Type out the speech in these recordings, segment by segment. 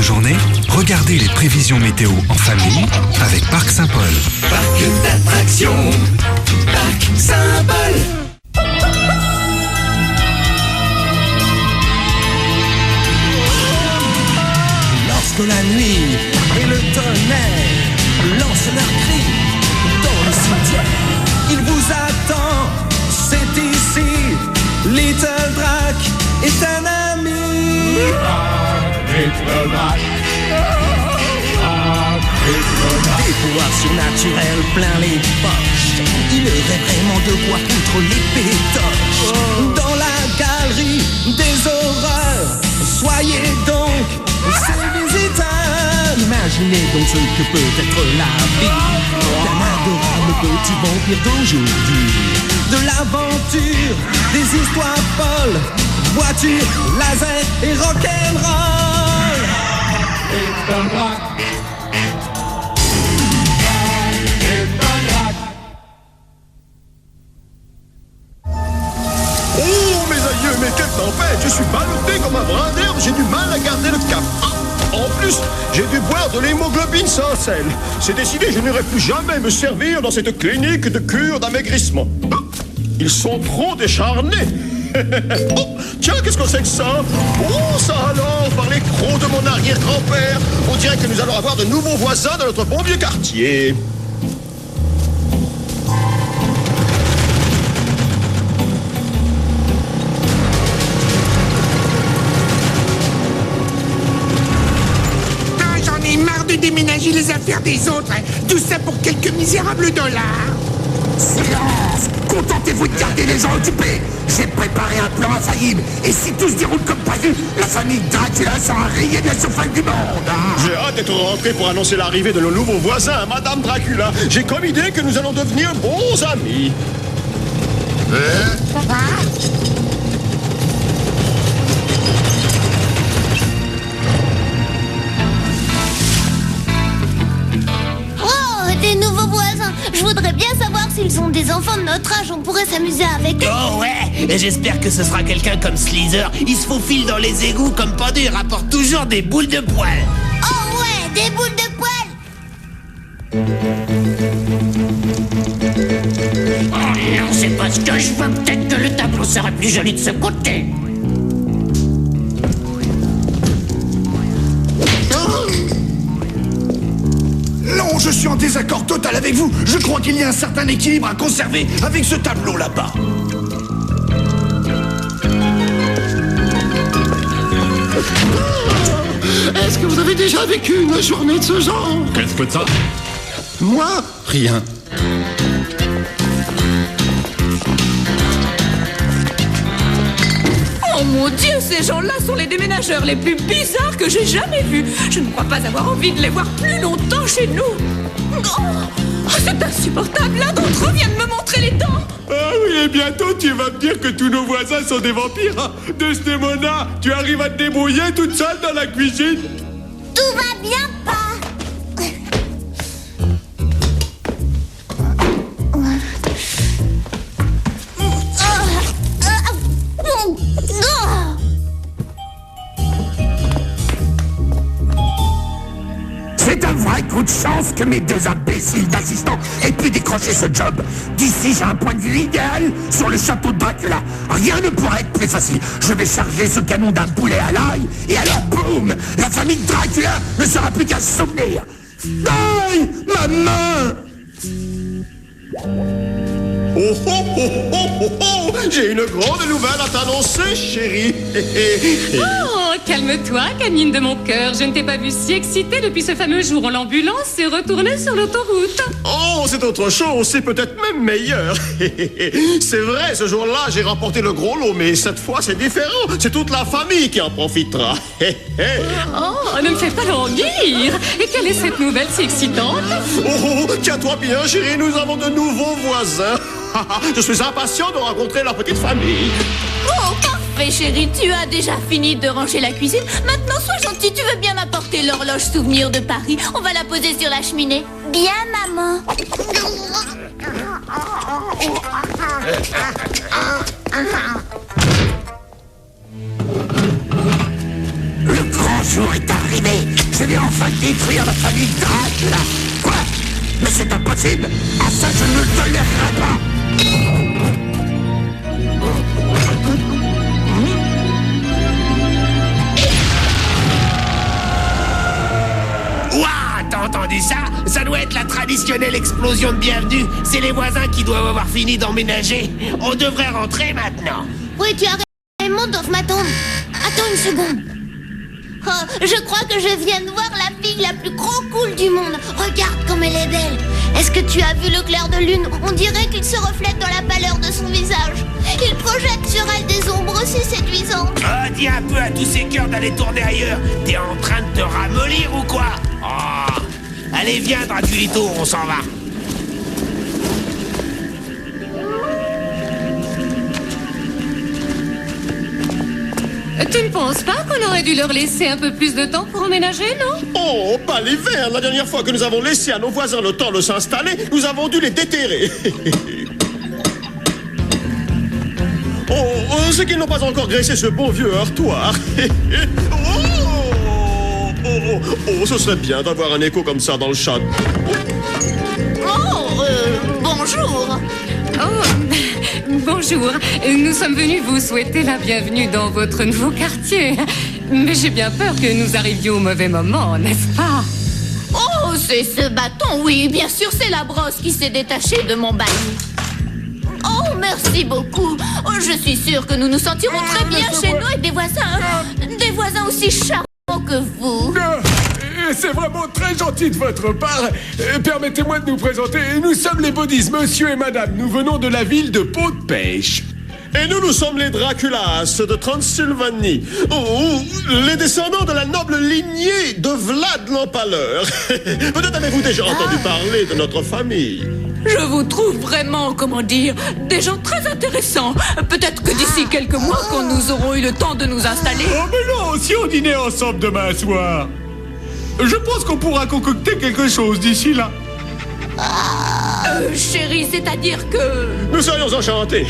journée, regardez les prévisions météo en famille avec Parc Saint-Paul. Parc d'attractions, Parc Saint-Paul. Lorsque la nuit et le tonnerre lancent leurs cris dans le cimetière, il vous attend, c'est ici. Little Drac est un ami. Little Drac. Des pouvoirs surnaturels plein les poches. Il aurait vraiment de quoi contre les pétoches. Dans la galerie des horreurs, soyez donc ses visiteurs. Imaginez donc ce que peut être la vie d'un adorable petit vampire d'aujourd'hui. De l'aventure, des histoires folles, voitures, laser et rock'n'roll. Little Drac. Oh, mes aïeux, mais quelle tempête! Je suis ballotté comme un brin d'herbe, j'ai du mal à garder le cap. En plus, j'ai dû boire de l'hémoglobine sans sel. C'est décidé, je n'irai plus jamais me servir dans cette clinique de cure d'amaigrissement. Ils sont trop décharnés. Oh, tiens, qu'est-ce que c'est que ça? Oh, ça alors, par les crocs de mon arrière-grand-père. On dirait que nous allons avoir de nouveaux voisins dans notre bon vieux quartier. J'en ai marre de déménager les affaires des autres. Tout ça pour quelques misérables dollars. Silence! Contentez-vous de garder les gens occupés. J'ai préparé un plan infaillible. Et si tout se déroule comme prévu, la famille Dracula sera rayée de la surface du monde. J'ai hâte d'être rentré pour annoncer l'arrivée de nos nouveaux voisins, Madame Dracula. J'ai comme idée que nous allons devenir bons amis. Oh, des nouveaux voisins. Je voudrais bien savoir s'ils ont des enfants de notre âge. On pourrait s'amuser avec eux. Oh ouais. Et j'espère que ce sera quelqu'un comme Slither. Il se faufile dans les égouts comme Pendu et rapporte toujours des boules de poil. Oh ouais, des boules de poil. Oh non, c'est pas ce que je veux. Peut-être que le tableau serait plus joli de ce côté. Non, je suis en désaccord total avec vous. Je crois qu'il y a un certain équilibre à conserver avec ce tableau là-bas. Est-ce que vous avez déjà vécu une journée de ce genre? Qu'est-ce que ça? Moi, rien. Oh mon Dieu, ces gens-là sont les déménageurs les plus bizarres que j'ai jamais vus. Je ne crois pas avoir envie de les voir plus longtemps chez nous. Oh, c'est insupportable. L'un d'entre eux vient de me montrer les dents. Ah oui, et bientôt tu vas me dire que tous nos voisins sont des vampires. Desdemona, tu arrives à te débrouiller toute seule dans la cuisine? Tout va bien, pas. C'est un vrai coup de chance que mes deux imbéciles d'assistants aient pu décrocher ce job. D'ici, j'ai un point de vue idéal sur le château de Dracula. Rien ne pourrait être plus facile. Je vais charger ce canon d'un poulet à l'ail, et alors boum, la famille de Dracula ne sera plus qu'un souvenir. Aïe, ma main! Oh oh oh oh oh oh! J'ai une grande nouvelle à t'annoncer, chérie. Oh, calme-toi, canine de mon cœur. Je ne t'ai pas vu si excitée depuis ce fameux jour où l'ambulance s'est retournée sur l'autoroute. Oh, c'est autre chose, c'est peut-être même meilleur. C'est vrai, ce jour-là, j'ai remporté le gros lot, mais cette fois, c'est différent. C'est toute la famille qui en profitera. Oh, ne me fais pas languir. Et quelle est cette nouvelle si excitante? Oh, tiens-toi bien, chérie, nous avons de nouveaux voisins. Je suis impatient de rencontrer leur petite famille. Oh, parfait, chérie. Tu as déjà fini de ranger la cuisine. Maintenant, sois gentil, tu veux bien m'apporter l'horloge souvenir de Paris. On va la poser sur la cheminée. Bien, maman. Le grand jour est arrivé. Je vais enfin détruire la famille Dracula. Quoi? Mais c'est impossible. À ça, je ne le tolérerai pas. Ouah, t'as entendu ça? Ça doit être la traditionnelle explosion de bienvenue. C'est les voisins qui doivent avoir fini d'emménager. On devrait rentrer maintenant. Oui, tu as raison, Dorf m'attend. Attends une seconde. Oh, je crois que je viens de voir la fille la plus cool du monde. Regarde comme elle est belle. Est-ce que tu as vu le clair de lune? On dirait qu'il se reflète dans la pâleur de son visage. Il projette sur elle des ombres aussi séduisantes. Oh, dis un peu à tous ces cœurs d'aller tourner ailleurs. T'es en train de te ramollir ou quoi? Oh. Allez, viens, Draculito, on s'en va. Tu ne penses pas qu'on aurait dû leur laisser un peu plus de temps pour emménager, non? Oh, pas les verts. La dernière fois que nous avons laissé à nos voisins le temps de s'installer, nous avons dû les déterrer. C'est qu'ils n'ont pas encore graissé ce bon vieux heurtoir. Ce serait bien d'avoir un écho comme ça dans le château. Bonjour. Oh, bonjour. Nous sommes venus vous souhaiter la bienvenue dans votre nouveau quartier. Mais j'ai bien peur que nous arrivions au mauvais moment, n'est-ce pas? Oh, c'est ce bâton, oui. Bien sûr, c'est la brosse qui s'est détachée de mon bail. Oh, merci beaucoup. Oh, je suis sûre que nous nous sentirons très bien chez nous et des voisins aussi charmants que vous. C'est vraiment très gentil de votre part. Permettez-moi de nous présenter. Nous sommes les Bodies, monsieur et madame. Nous venons de la ville de Pont de Pêche. Et nous sommes les Draculas de Transylvanie. Les descendants de la noble lignée de Vlad l'Empaleur. Peut-être avez-vous déjà entendu parler de notre famille. Je vous trouve vraiment, des gens très intéressants. Peut-être que d'ici quelques mois, quand nous aurons eu le temps de nous installer... Oh mais non, si on dînait ensemble demain soir. Je pense qu'on pourra concocter quelque chose d'ici là. Chérie, c'est-à-dire que... Nous serions enchantés.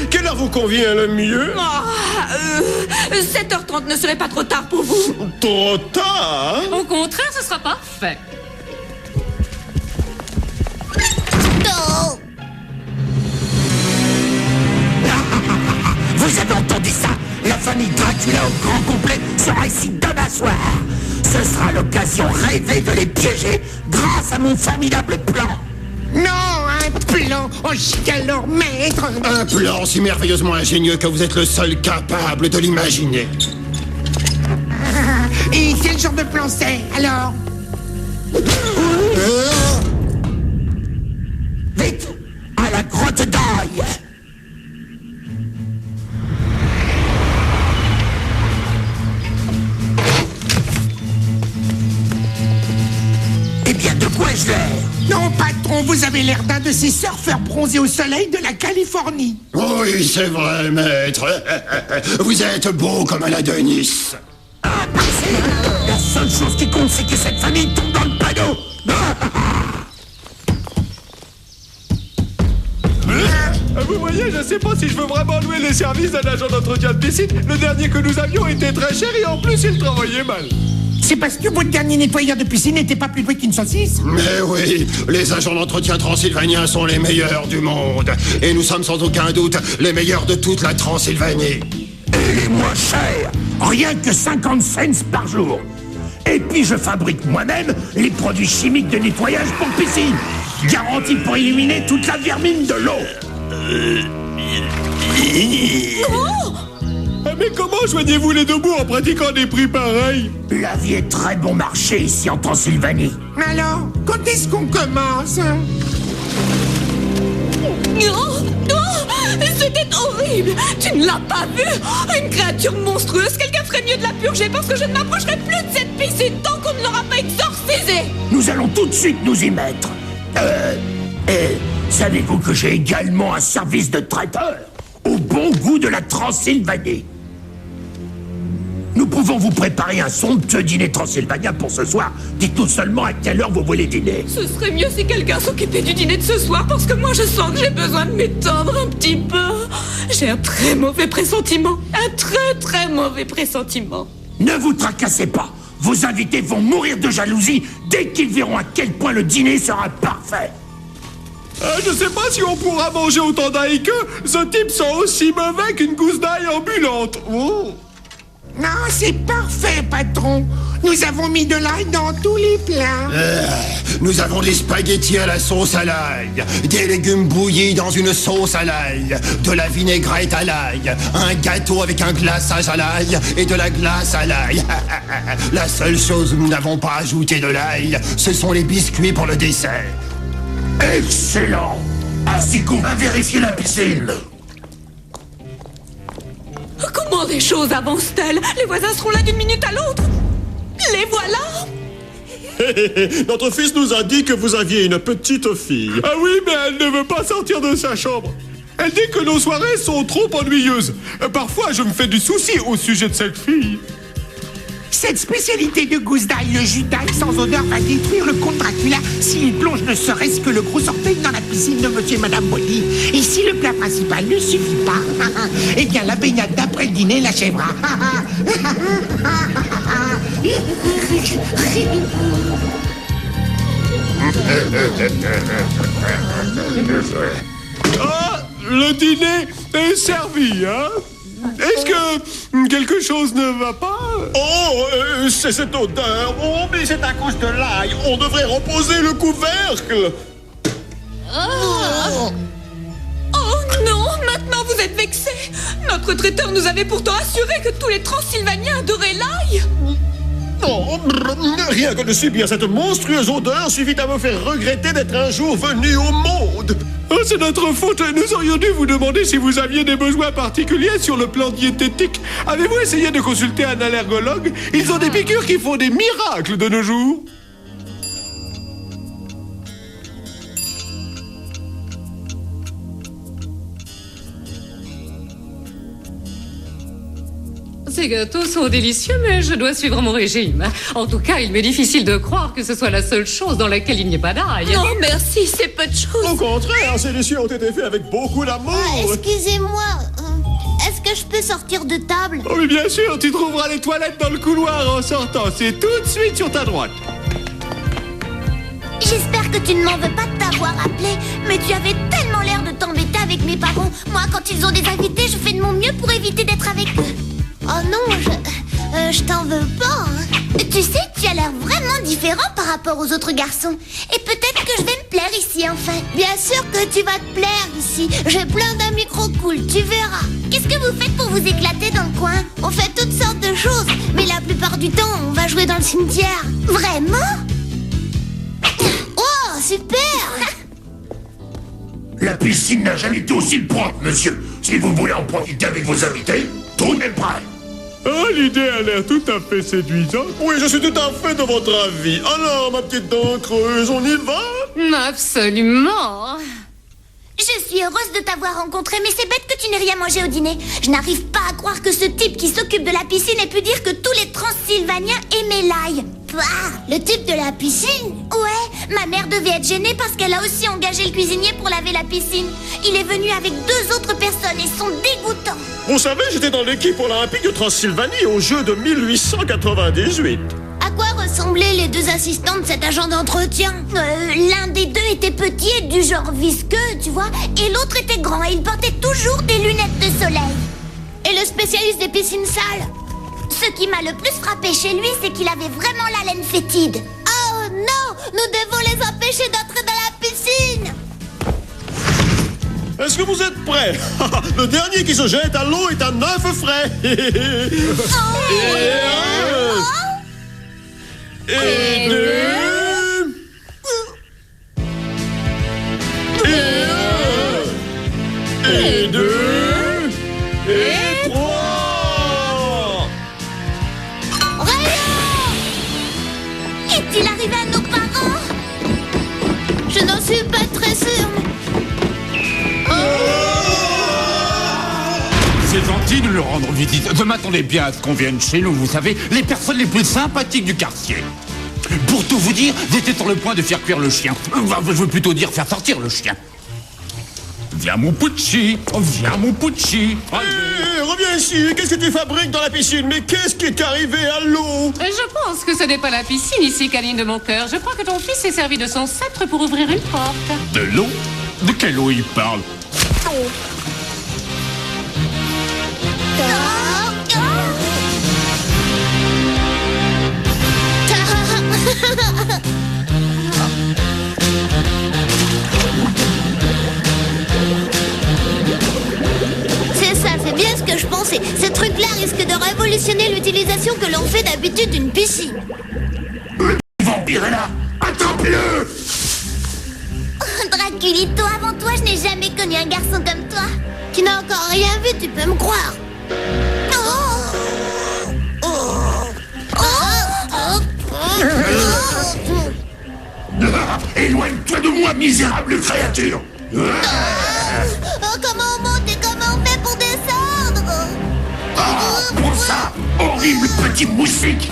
Quelle heure vous convient le mieux? 7h30 ne serait pas trop tard pour vous? Trop tard? Au contraire, ce sera parfait. Non. Vous avez entendu ça? La famille Dracula au grand complet sera ici demain soir. Ce sera l'occasion rêvée de les piéger grâce à mon formidable plan. Non, un plan, oh alors maître. Un plan si merveilleusement ingénieux que vous êtes le seul capable de l'imaginer. Et quel genre de plan c'est, alors? Vite, à la grotte d'Aille. Eh bien, de quoi ai-je l'air? Non, patron, vous avez l'air d'un de ces surfeurs bronzés au soleil de la Californie. Oui, c'est vrai, maître. Vous êtes beau comme un Adonis. Ah, parfait. La seule chose qui compte, c'est que cette famille tombe dans le panneau. Vous voyez, je sais pas si je veux vraiment louer les services d'un agent d'entretien de piscine. Le dernier que nous avions était très cher et en plus il travaillait mal. C'est parce que votre dernier nettoyeur de piscine n'était pas plus doué qu'une saucisse? Mais oui, les agents d'entretien transylvaniens sont les meilleurs du monde. Et nous sommes sans aucun doute les meilleurs de toute la Transylvanie. Et les moins chers, rien que 50 cents par jour. Et puis je fabrique moi-même les produits chimiques de nettoyage pour piscine, garantis pour éliminer toute la vermine de l'eau. Mais comment joignez-vous les deux bouts en pratiquant des prix pareils? La vie est très bon marché ici en Transylvanie. Alors, quand est-ce qu'on commence? C'était horrible. Tu ne l'as pas vu? Une créature monstrueuse. Quelqu'un ferait mieux de la purger parce que je ne m'approcherai plus de cette piscine tant qu'on ne l'aura pas exorcisée. Nous allons tout de suite nous y mettre. Savez-vous que j'ai également un service de traiteur au bon goût de la Transylvanie? Nous pouvons vous préparer un somptueux dîner transylvanien pour ce soir. Dites-nous seulement à quelle heure vous voulez dîner. Ce serait mieux si quelqu'un s'occupait du dîner de ce soir parce que moi je sens que j'ai besoin de m'étendre un petit peu. J'ai un très mauvais pressentiment. Un très très mauvais pressentiment. Ne vous tracassez pas. Vos invités vont mourir de jalousie dès qu'ils verront à quel point le dîner sera parfait. Je sais pas si on pourra manger autant d'ail qu'eux. Ce type sent aussi mauvais qu'une gousse d'ail ambulante. Oh. Non, c'est parfait, patron. Nous avons mis de l'ail dans tous les plats. Nous avons des spaghettis à la sauce à l'ail, des légumes bouillis dans une sauce à l'ail, de la vinaigrette à l'ail, un gâteau avec un glaçage à l'ail et de la glace à l'ail. La seule chose où nous n'avons pas ajouté de l'ail, ce sont les biscuits pour le dessert. Excellent. Ainsi qu'on va vérifier la piscine. Comment les choses avancent-elles? Les voisins seront là d'une minute à l'autre. Les voilà. Notre fils nous a dit que vous aviez une petite fille. Ah oui, mais elle ne veut pas sortir de sa chambre. Elle dit que nos soirées sont trop ennuyeuses. Parfois, je me fais du souci au sujet de cette fille. Cette spécialité de gousse d'ail, le jus d'ail sans odeur, va détruire le comte Dracula s'il plonge ne serait-ce que le gros orteil dans la piscine de monsieur et madame Bolly. Et si le plat principal ne suffit pas, eh bien la baignade d'après le dîner l'achèvera. Ah, le dîner est servi, hein? Est-ce que quelque chose ne va pas? Oh, c'est cette odeur. Oh, mais c'est à cause de l'ail. On devrait reposer le couvercle. Oh non, maintenant vous êtes vexés. Notre traiteur nous avait pourtant assuré que tous les Transylvaniens adoraient l'ail. Non, rien que de subir cette monstrueuse odeur suffit à me faire regretter d'être un jour venu au monde. Oh, c'est notre faute. Nous aurions dû vous demander si vous aviez des besoins particuliers sur le plan diététique. Avez-vous essayé de consulter un allergologue? Ils ont des piqûres qui font des miracles de nos jours. Ces gâteaux sont délicieux, mais je dois suivre mon régime. En tout cas, il m'est difficile de croire que ce soit la seule chose dans laquelle il n'y ait pas d'ail. Non, merci, c'est peu de choses. Au contraire, ces déchets ont été faits avec beaucoup d'amour. Excusez-moi, est-ce que je peux sortir de table? Oh, mais bien sûr, tu trouveras les toilettes dans le couloir en sortant. C'est tout de suite sur ta droite. J'espère que tu ne m'en veux pas de t'avoir appelé, mais tu avais tellement l'air de t'embêter avec mes parents. Moi, quand ils ont des invités, je fais de mon mieux pour éviter d'être avec eux. Oh non, je t'en veux pas. Hein. Tu sais, tu as l'air vraiment différent par rapport aux autres garçons. Et peut-être que je vais me plaire ici, enfin. Bien sûr que tu vas te plaire ici. J'ai plein d'amis trop cool, tu verras. Qu'est-ce que vous faites pour vous éclater dans le coin? On fait toutes sortes de choses, mais la plupart du temps, on va jouer dans le cimetière. Vraiment? Oh, super! La piscine n'a jamais été aussi propre, monsieur. Si vous voulez en profiter avec vos invités, tout est prêt. Ah, l'idée a l'air tout à fait séduisante. Oui, je suis tout à fait de votre avis. Alors, ma petite dent creuse, on y va? Absolument. Je suis heureuse de t'avoir rencontré, mais c'est bête que tu n'aies rien mangé au dîner. Je n'arrive pas à croire que ce type qui s'occupe de la piscine ait pu dire que tous les Transylvaniens aimaient l'ail. Le type de la piscine? Ouais, ma mère devait être gênée parce qu'elle a aussi engagé le cuisinier pour laver la piscine. Il est venu avec 2 autres personnes et sont dégoûtants. Vous savez, j'étais dans l'équipe olympique de Transylvanie aux Jeux de 1898. À quoi ressemblaient les 2 assistants de cet agent d'entretien? L'un des 2 était petit et du genre visqueux, tu vois, et l'autre était grand et il portait toujours des lunettes de soleil. Et le spécialiste des piscines sales? Ce qui m'a le plus frappé chez lui, c'est qu'il avait vraiment la laine fétide. Oh non, nous devons les empêcher d'entrer dans la piscine. Est-ce que vous êtes prêts? Le dernier qui se jette à l'eau est un œuf frais. Et 2. Et 2. Et 3. Est-il arrivé à nos parents? Je n'en suis pas très sûre. C'est gentil de lui rendre visite. Je m'attendais bien à ce qu'on vienne chez nous, vous savez, les personnes les plus sympathiques du quartier. Pour tout vous dire, j'étais sur le point de faire cuire le chien. Je veux plutôt dire faire sortir le chien. Viens mon Pucci, viens mon Pucci. Reviens ici, qu'est-ce que tu fabriques dans la piscine? Mais qu'est-ce qui est arrivé à l'eau? Je pense que ce n'est pas la piscine ici, câline de mon cœur. Je crois que ton fils s'est servi de son sceptre pour ouvrir une porte. De l'eau? De quelle eau il parle? C'est ça, c'est bien ce que je pensais. Ce truc-là risque de révolutionner l'utilisation que l'on fait d'habitude d'une piscine. Vampire est là! Attrape-le! Draculito, avant toi, je n'ai jamais connu un garçon comme toi. Qui n'a encore rien vu, tu peux me croire. Éloigne-toi de moi, misérable créature! Comment on monte et comment on fait pour descendre? Pour ça, horrible petit moustique!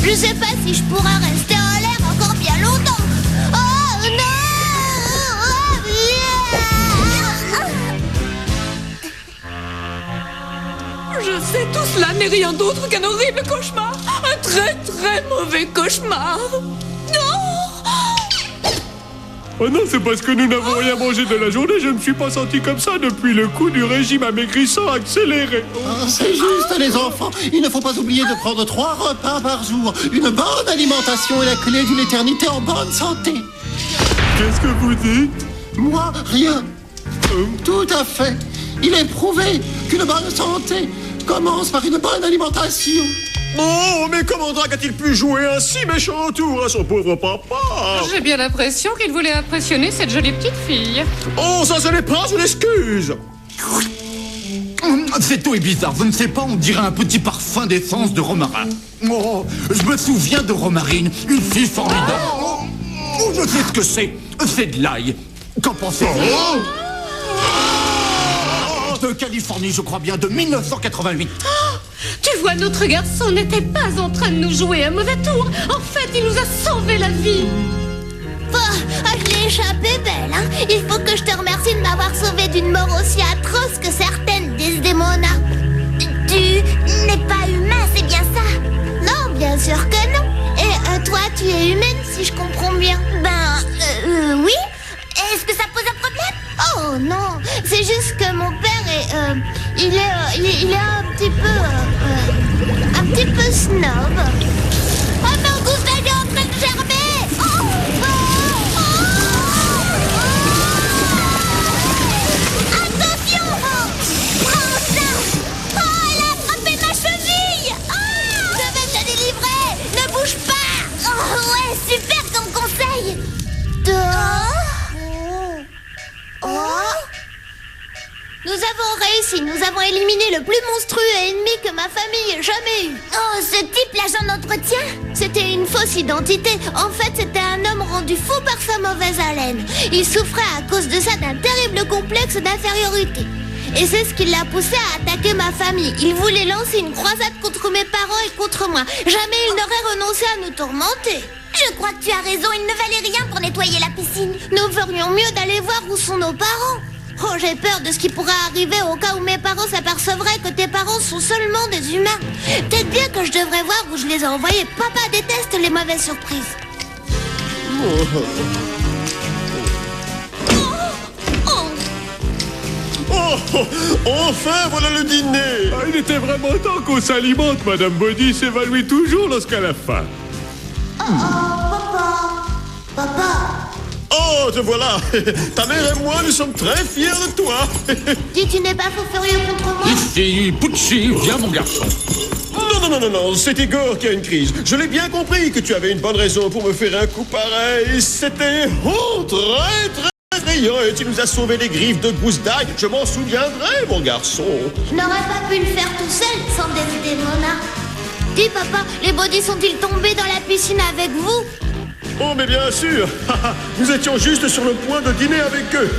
Je sais pas si je pourrai rester en l'air encore bien longtemps. Oh non! Je sais, tout cela n'est rien d'autre qu'un horrible cauchemar. Un très très mauvais cauchemar. Oh non, c'est parce que nous n'avons rien mangé de la journée. Je ne me suis pas senti comme ça depuis le coup du régime amaigrissant accéléré. C'est juste, les enfants. Il ne faut pas oublier de prendre 3 repas par jour. Une bonne alimentation est la clé d'une éternité en bonne santé. Qu'est-ce que vous dites? Moi, rien. Tout à fait. Il est prouvé qu'une bonne santé commence par une bonne alimentation. Oh, mais comment Drake a-t-il pu jouer un si méchant tour à son pauvre papa? J'ai bien l'impression qu'il voulait impressionner cette jolie petite fille. Oh, ça, ce n'est pas une excuse. Cette eau est bizarre, je ne sais pas, on dirait un petit parfum d'essence de romarin. Oh, je me souviens de Romarine, une fille formidable. Oh, je sais ce que c'est de l'ail. Qu'en pensez-vous? De Californie, je crois bien, de 1988. Tu vois, notre garçon n'était pas en train de nous jouer un mauvais tour. En fait, il nous a sauvé la vie. Je l'ai échappé belle, hein. Il faut que je te remercie de m'avoir sauvé d'une mort aussi atroce que certaines Desdemona. Tu n'es pas humain, c'est bien ça? Non, bien sûr que non. Et toi, tu es humaine, si je comprends bien. Oui. Est-ce que ça pose un problème? Oh non, c'est juste que mon père est... il est un petit peu snob. Oh non, Gustave est en train de germer. Attention! Prends ça! Oh, elle a attrapé ma cheville! Je vais te délivrer! Ne bouge pas! Oh, ouais, super comme conseil! Nous avons réussi, nous avons éliminé le plus monstrueux ennemi que ma famille ait jamais eu. Oh, ce type, l'agent d'entretien? C'était une fausse identité. En fait, c'était un homme rendu fou par sa mauvaise haleine. Il souffrait à cause de ça d'un terrible complexe d'infériorité. Et c'est ce qui l'a poussé à attaquer ma famille. Il voulait lancer une croisade contre mes parents et contre moi. Jamais il n'aurait renoncé à nous tourmenter. Je crois que tu as raison, il ne valait rien pour nettoyer la piscine. Nous ferions mieux d'aller voir où sont nos parents. Oh, j'ai peur de ce qui pourrait arriver au cas où mes parents s'apercevraient que tes parents sont seulement des humains. Peut-être bien que je devrais voir où je les ai envoyés. Papa déteste les mauvaises surprises. Enfin, voilà le dîner. Il était vraiment temps qu'on s'alimente. Madame Body s'évanouit toujours lorsqu'elle a faim. Papa. Oh, te voilà. Ta mère et moi, nous sommes très fiers de toi. Dis, tu n'es pas fou furieux contre moi? Ici, Pucci, viens mon garçon. Non, c'est Igor qui a une crise. Je l'ai bien compris que tu avais une bonne raison pour me faire un coup pareil. C'était très effrayant et tu nous as sauvé des griffes de gousse d'ail. Je m'en souviendrai, mon garçon. Je n'aurais pas pu le faire tout seul sans Desdemona. Dis, papa, les Bodys sont-ils tombés dans la piscine avec vous? Oh, mais bien sûr. Nous étions juste sur le point de dîner avec eux.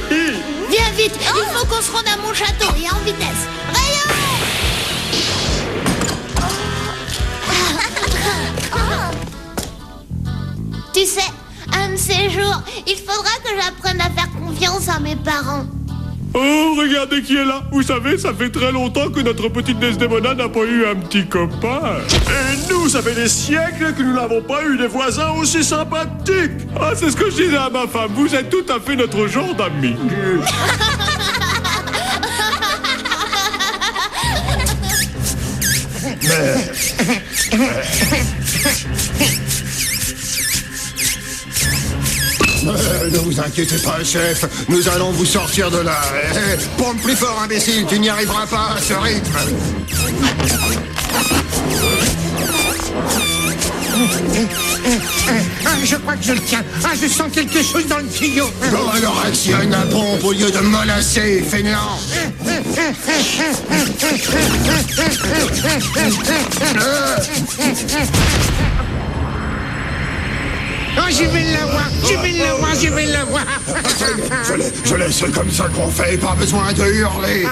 Viens vite, il faut qu'on se rende à mon château et en vitesse. Rayon! Tu sais, un de ces jours, il faudra que j'apprenne à faire confiance à mes parents. Oh, regardez qui est là. Vous savez, ça fait très longtemps que notre petite Desdemona n'a pas eu un petit copain. Et nous, ça fait des siècles que nous n'avons pas eu des voisins aussi sympathiques. Ah, c'est ce que je disais à ma femme. Vous êtes tout à fait notre genre d'amis. Ne vous inquiétez pas, chef. Nous allons vous sortir de là. Pompe plus fort, imbécile. Tu n'y arriveras pas à ce rythme. Je crois que je le tiens. Je sens quelque chose dans le tuyau. Bon, alors actionne la pompe au lieu de me lasser, fainéant. Je vais l'avoir. Je laisse, c'est comme ça qu'on fait, pas besoin de hurler.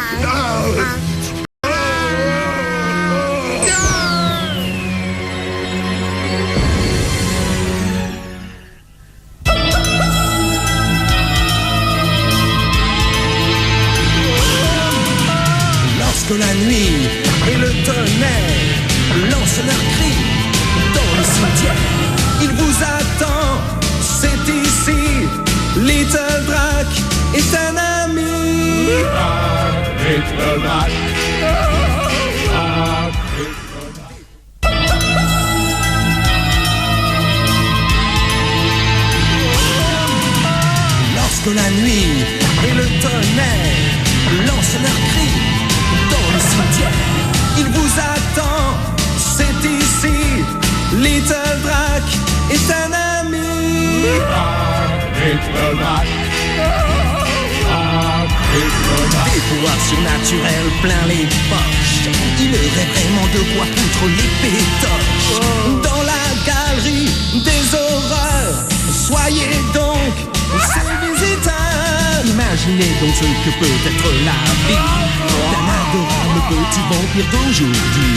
Lorsque la nuit et le tonnerre lancent leurs cris dans le cimetière, il vous attend, c'est ici. Little Drac est un ami. Little Drac. Lorsque la nuit et le tonnerre lancent leurs cris dans le cimetière, il vous attend, c'est ici. Little Drac est un ami. Little Drac. Des pouvoirs surnaturels plein les poches. Il aurait vraiment de quoi contre les pétoches. Dans la galerie des horreurs, soyez donc ses visiteurs. Imaginez donc ce que peut être la vie d'un adorable petit vampire d'aujourd'hui.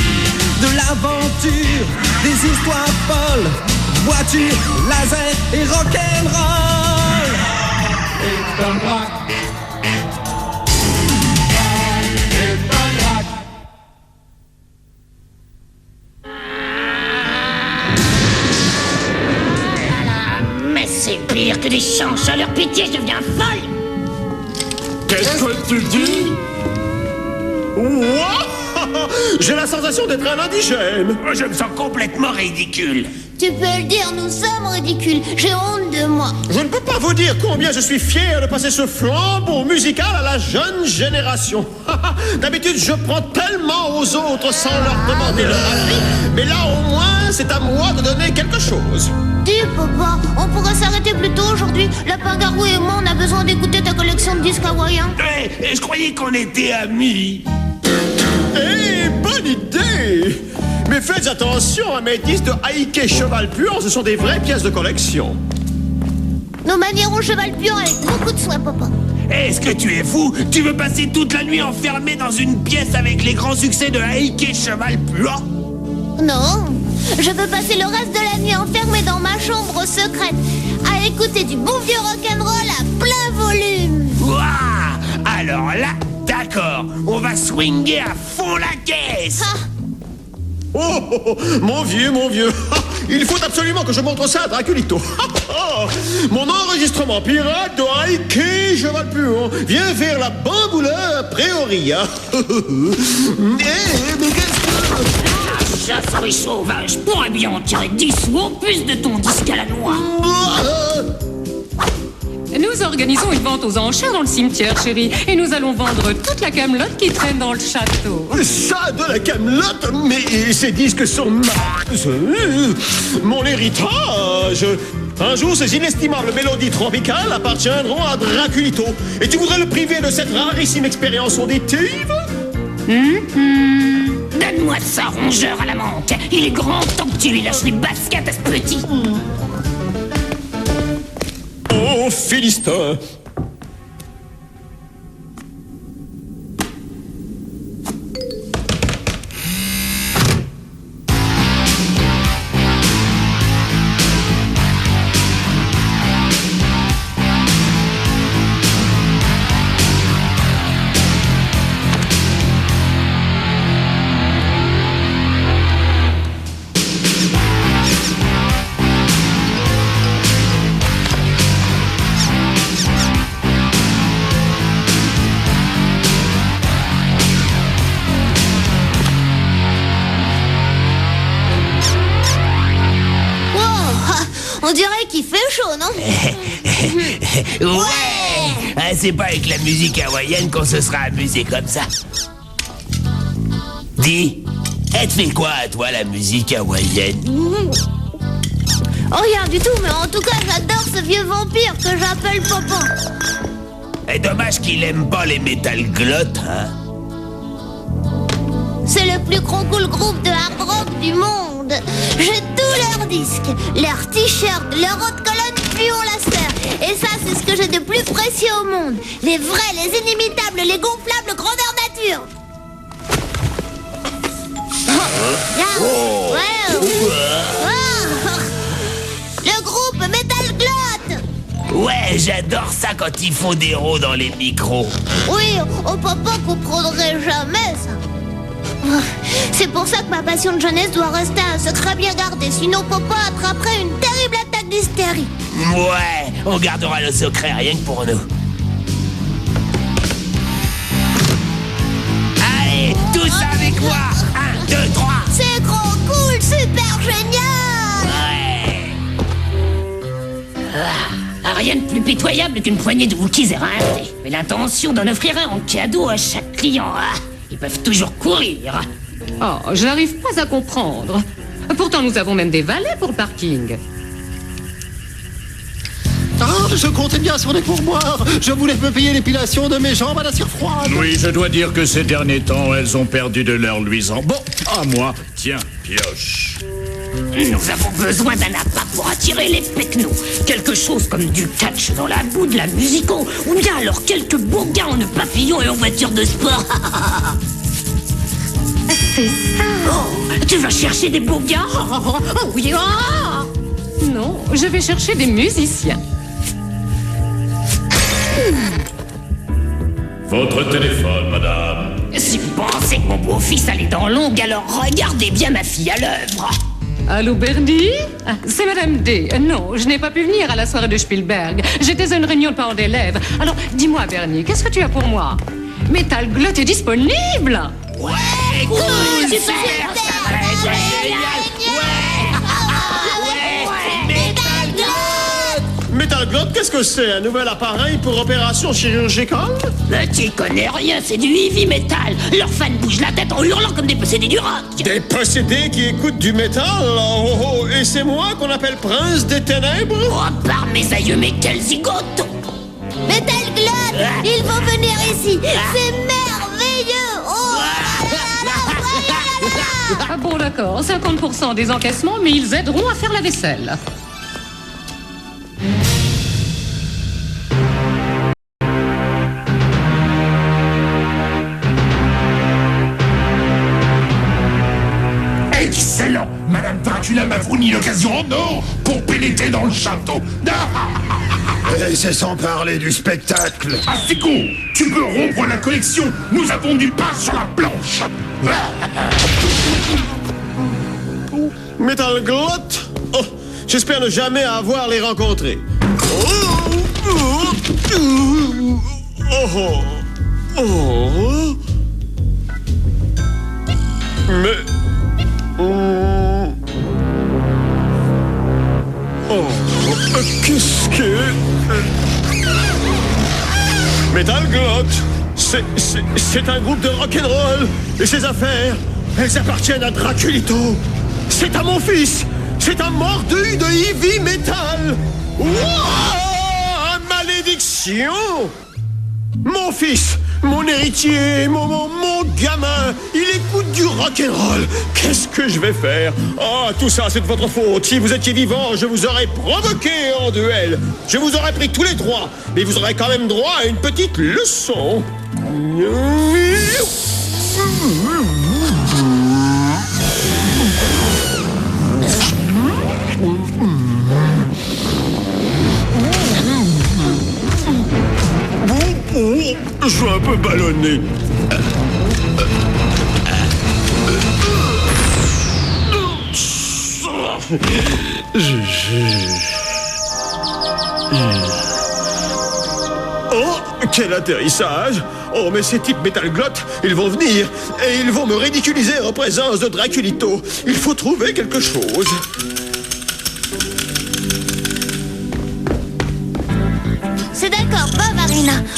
De l'aventure, des histoires folles, voitures, laser et rock'n'roll. Little Drac. Mais c'est pire que des chances à leur pitié, je deviens folle. Qu'est-ce que tu dis? Wow! J'ai la sensation d'être un indigène. Je me sens complètement ridicule. Tu peux le dire, nous sommes ridicules. J'ai honte de moi. Je ne peux pas vous dire combien je suis fier de passer ce flambeau musical à la jeune génération. D'habitude, je prends tellement aux autres sans leur demander leur avis. Mais là, au moins, c'est à moi de donner quelque chose. Dis, papa, on pourrait s'arrêter plus tôt aujourd'hui. Lapin Garou et moi, on a besoin d'écouter ta collection de disques hawaïens. Je croyais qu'on était amis. Bonne idée! Mais faites attention à mes disques de Haïké Cheval Pur, ce sont des vraies pièces de collection. Nous manierons Cheval Pur avec beaucoup de soin, papa. Est-ce que tu es fou? Tu veux passer toute la nuit enfermé dans une pièce avec les grands succès de Haïké Cheval Pur? Non, je veux passer le reste de la nuit enfermé dans ma chambre secrète à écouter du bon vieux rock'n'roll à plein volume. Ouah! Alors là, d'accord, on va swinguer à fond la caisse. Oh, mon vieux, il faut absolument que je montre ça à Draculito. Mon enregistrement pirate de Haïké Cheval Pur vient vers la bamboula Prairie. Chasserie sauvage pourrait bien en tirer 10 sous en plus de ton disque à la noix. Nous organisons une vente aux enchères dans le cimetière, chérie, et nous allons vendre toute la camelote qui traîne dans le château. Ça, de la camelote? Mais ces disques sont mon héritage. Un jour, ces inestimables mélodies tropicales appartiendront à Draculito. Et tu voudrais le priver de cette rarissime expérience auditive? Donne-moi ça, rongeur à la menthe. Il est grand temps que tu lui lâches les baskets à ce petit. Oh, Philistin! On dirait qu'il fait chaud, non? Ouais, ah, c'est pas avec la musique hawaïenne qu'on se sera amusé comme ça. Dis, elle te fait quoi à toi la musique hawaïenne? Oh, rien du tout, mais en tout cas, j'adore ce vieux vampire que j'appelle Papa. Et dommage qu'il aime pas les Metal Glot, hein? C'est le plus cool groupe de hard rock du monde. J'ai tous leurs disques, leurs t-shirts, leurs hautes colonnes puis au laser. Et ça, c'est ce que j'ai de plus précieux au monde. Les vrais, les inimitables, les gonflables grandeur nature. Le groupe Metal Glot. Ouais, j'adore ça quand ils font des rots dans les micros. Oui, Papa comprendrait jamais ça. C'est pour ça que ma passion de jeunesse doit rester un secret bien gardé. Sinon Papa attraperait une terrible attaque d'hystérie. Ouais, on gardera le secret rien que pour nous. Allez, tous avec moi. 1, 2, 3. C'est trop cool, super génial. Rien de plus pitoyable qu'une poignée de Wookiees éreintés. Mais l'intention d'en offrir un en cadeau à chaque client. Ils peuvent toujours courir. Oh, je n'arrive pas à comprendre. Pourtant, nous avons même des valets pour le parking. Ah, je comptais bien sur les pourboires. Je voulais me payer l'épilation de mes jambes à la cire froide. Oui, je dois dire que ces derniers temps, elles ont perdu de leur luisant. Bon, à moi. Tiens, pioche. Nous avons besoin d'un appât pour attirer les pecnos. Quelque chose comme du catch dans la boue de la musico. Ou bien alors quelques beaux gars en papillons et en voiture de sport. C'est ça. Oh, tu vas chercher des beaux gars? Oh oui, oh. Non, je vais chercher des musiciens. Votre téléphone, madame. Si vous pensez que mon beau-fils a les dents longues, alors regardez bien ma fille à l'œuvre. Allô, Bernie? C'est Madame D. Non, je n'ai pas pu venir à la soirée de Spielberg. J'étais à une réunion de parents d'élèves. Alors, dis-moi, Bernie, qu'est-ce que tu as pour moi? Metal Glot est disponible? Ouais, cool, super, ça va être génial. Metal Glot, qu'est-ce que c'est? Un nouvel appareil pour opération chirurgicale? Tu connais rien, c'est du heavy metal. Leurs fans bougent la tête en hurlant comme des possédés du rock. Des possédés qui écoutent du métal? Oh, et c'est moi qu'on appelle Prince des Ténèbres? Oh, par mes aïeux, mais quel zigoto! Metal Glot, ils vont venir ici. C'est merveilleux. Oh Ah bon, d'accord, 50% des encaissements, mais ils aideront à faire la vaisselle. Excellent! Madame Dracula m'a fourni l'occasion en or pour pénétrer dans le château. Et c'est sans parler du spectacle. Ah, c'est con! Tu peux rompre la collection! Nous avons du pain sur la planche! Metal Glot? Oh, j'espère ne jamais avoir les rencontrer. Mais... qu'est-ce que... Metal Glot, c'est un groupe de rock'n'roll. Et ses affaires, elles appartiennent à Draculito. C'est à mon fils. C'est un mordu de heavy metal. Wouah, malédiction. Mon fils, mon héritier, mon gamin, il écoute du rock'n'roll. Qu'est-ce que je vais faire? Oh, tout ça, c'est de votre faute. Si vous étiez vivant, je vous aurais provoqué en duel. Je vous aurais pris tous les droits. Mais vous aurez quand même droit à une petite leçon. Je suis un peu ballonné. Oh, quel atterrissage! Oh, mais ces types Metal Glot, ils vont venir et ils vont me ridiculiser en présence de Draculito. Il faut trouver quelque chose.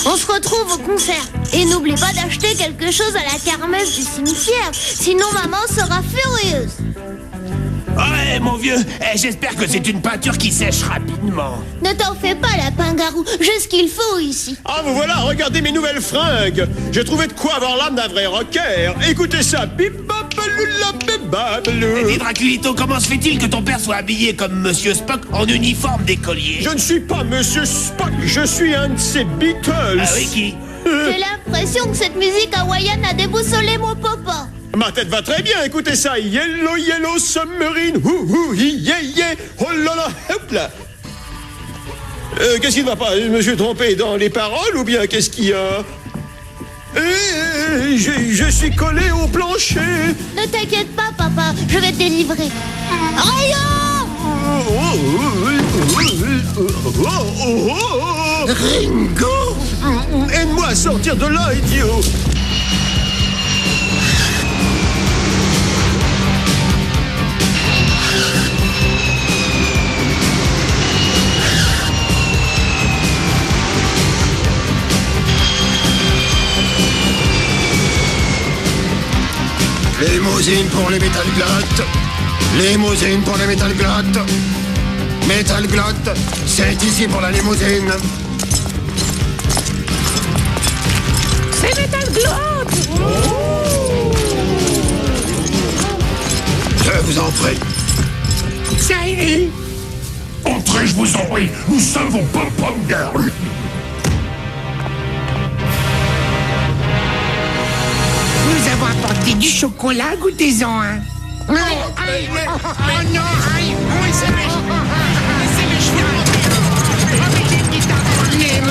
On se retrouve au concert. Et n'oublie pas d'acheter quelque chose à la kermesse du cimetière. Sinon maman sera furieuse. Ouais, mon vieux, j'espère que c'est une peinture qui sèche rapidement. Ne t'en fais pas, lapin-garou. J'ai ce qu'il faut ici. Ah, vous voilà, regardez mes nouvelles fringues. J'ai trouvé de quoi avoir l'âme d'un vrai rocker. Écoutez ça. Dis Draculito, comment se fait-il que ton père soit habillé comme Monsieur Spock en uniforme d'écolier? Je ne suis pas Monsieur Spock, je suis un de ces Beatles. Ah oui, qui? J'ai l'impression que cette musique hawaïenne a déboussolé mon papa. Ma tête va très bien, écoutez ça. Yellow, yellow submarine. Yeah, yeah. Oh là là, hop là. Qu'est-ce qui ne va pas? Je me suis trompé dans les paroles ou bien qu'est-ce qu'il y a? Je suis collé au plancher. Ne t'inquiète pas, papa, je vais te délivrer. Rayon! Ringo! Aide-moi à sortir de là, idiot! Limousine pour les métal glottes. Limousine pour les métal glottes. Métal glotte, c'est ici pour la limousine. C'est Métal Glotte! Je vous en prie. Ça y est. Entrez, je vous en prie. Nous sommes vos pom-pom girls. Nous avons apporté du chocolat, goûtez-en un. Oh non, c'est mes cheveux. Remettez une guitare dans le nez,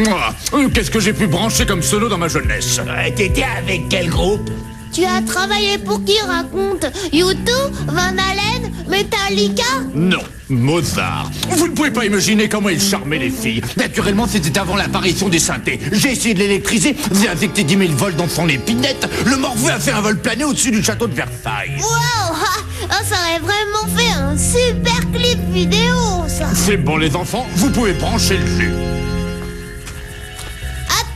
moi. Qu'est-ce que j'ai pu brancher comme solo dans ma jeunesse? T'étais avec quel groupe? Tu as travaillé pour qui, raconte? U2, Van Halen, Metallica? Non, Mozart. Vous ne pouvez pas imaginer comment il charmait les filles. Naturellement, c'était avant l'apparition des synthés. J'ai essayé de l'électriser, j'ai infecté 10 000 volts dans son épinette. Le morveux a fait un vol plané au-dessus du château de Versailles. Wow! Ça aurait vraiment fait un super clip vidéo, ça! C'est bon, les enfants, vous pouvez brancher le jus.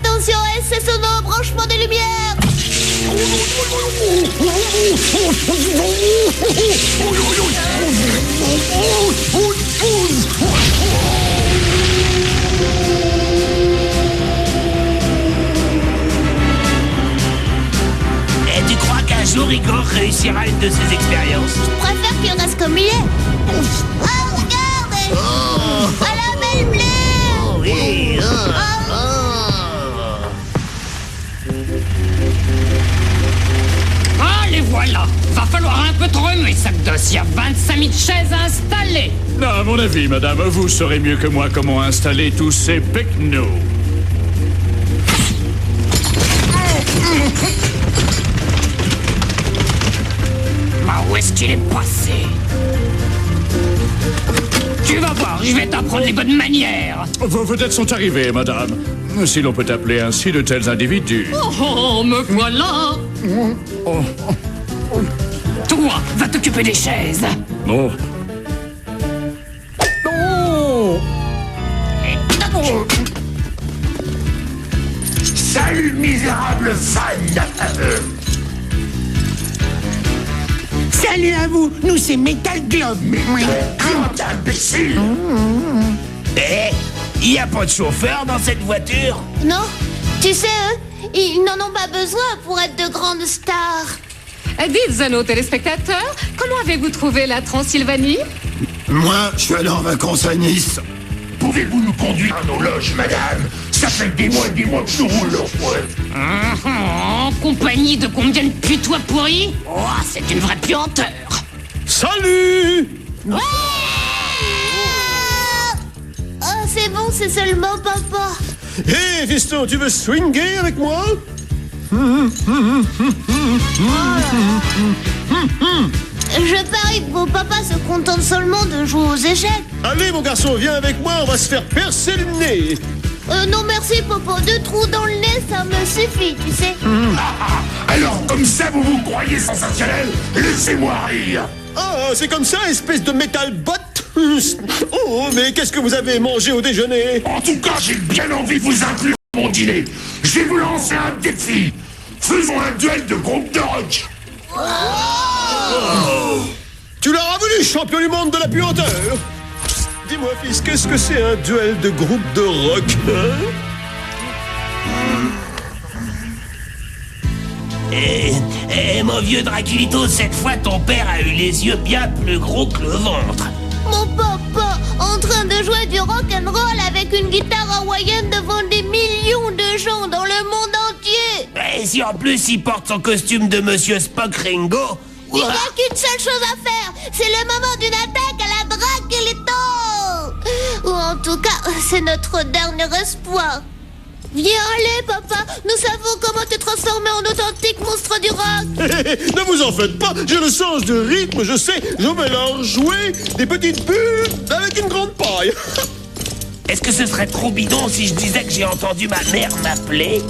Attention, essai sonore, branchement des lumières! Et tu crois qu'un jour Igor réussira une de ses expériences? Je préfère qu'il reste comme il est. Oh, regarde! À la belle bleue! Oh oui! Ah, les voilà! Va falloir un peu te remuer, sac d'os. Il y a 25 000 chaises à installer. À mon avis, madame, vous saurez mieux que moi comment installer tous ces pecnos. Bah, où est-ce qu'il est passé? Tu vas voir, je vais t'apprendre les bonnes manières. Vos vedettes sont arrivées, madame. Si l'on peut appeler ainsi de tels individus. Oh, me voilà! Toi, va t'occuper des chaises. Oh. Salut, misérable fan. Salut à vous, nous c'est Metal Globe. Imbécile. Il n'y a pas de chauffeur dans cette voiture? Non, tu sais, ils n'en ont pas besoin pour être de grandes stars. Dites à nos téléspectateurs, comment avez-vous trouvé la Transylvanie? Moi, je suis allé en vacances à Nice. Pouvez-vous nous conduire à nos loges, madame? Ça fait des mois que nous roulons. En compagnie de combien de putois pourris? Oh, c'est une vraie puanteur. Salut! Oh, c'est bon, c'est seulement papa. Hé, fiston, tu veux swinguer avec moi? Je parie que vos papas se contentent seulement de jouer aux échecs. Allez, mon garçon, viens avec moi, on va se faire percer le nez. Non merci, Popo. 2 trous dans le nez, ça me suffit, tu sais. Alors, comme ça, vous vous croyez sensationnel? Laissez-moi rire. Ah, c'est comme ça, espèce de métal bot. Oh, mais qu'est-ce que vous avez mangé au déjeuner? En tout cas, j'ai bien envie de vous inclure à mon dîner. Je vais vous lancer un défi. Faisons un duel de groupe de rock. Tu l'auras voulu, champion du monde de la puanteur. Dis-moi, fils, qu'est-ce que c'est un duel de groupe de rock, hein? Mon vieux Draculito, cette fois ton père a eu les yeux bien plus gros que le ventre. Mon papa, en train de jouer du rock'n'roll avec une guitare hawaïenne devant des millions de gens dans le monde entier. Et si en plus il porte son costume de Monsieur Spock Ringo? Il n'y a qu'une seule chose à faire, c'est le moment d'une attaque à la Draculito. Ou en tout cas, c'est notre dernier espoir. Viens, allez, papa, nous savons comment te transformer en authentique monstre du rock. Ne vous en faites pas, j'ai le sens du rythme, je sais, je vais leur jouer des petites bulles avec une grande paille. Est-ce que ce serait trop bidon si je disais que j'ai entendu ma mère m'appeler?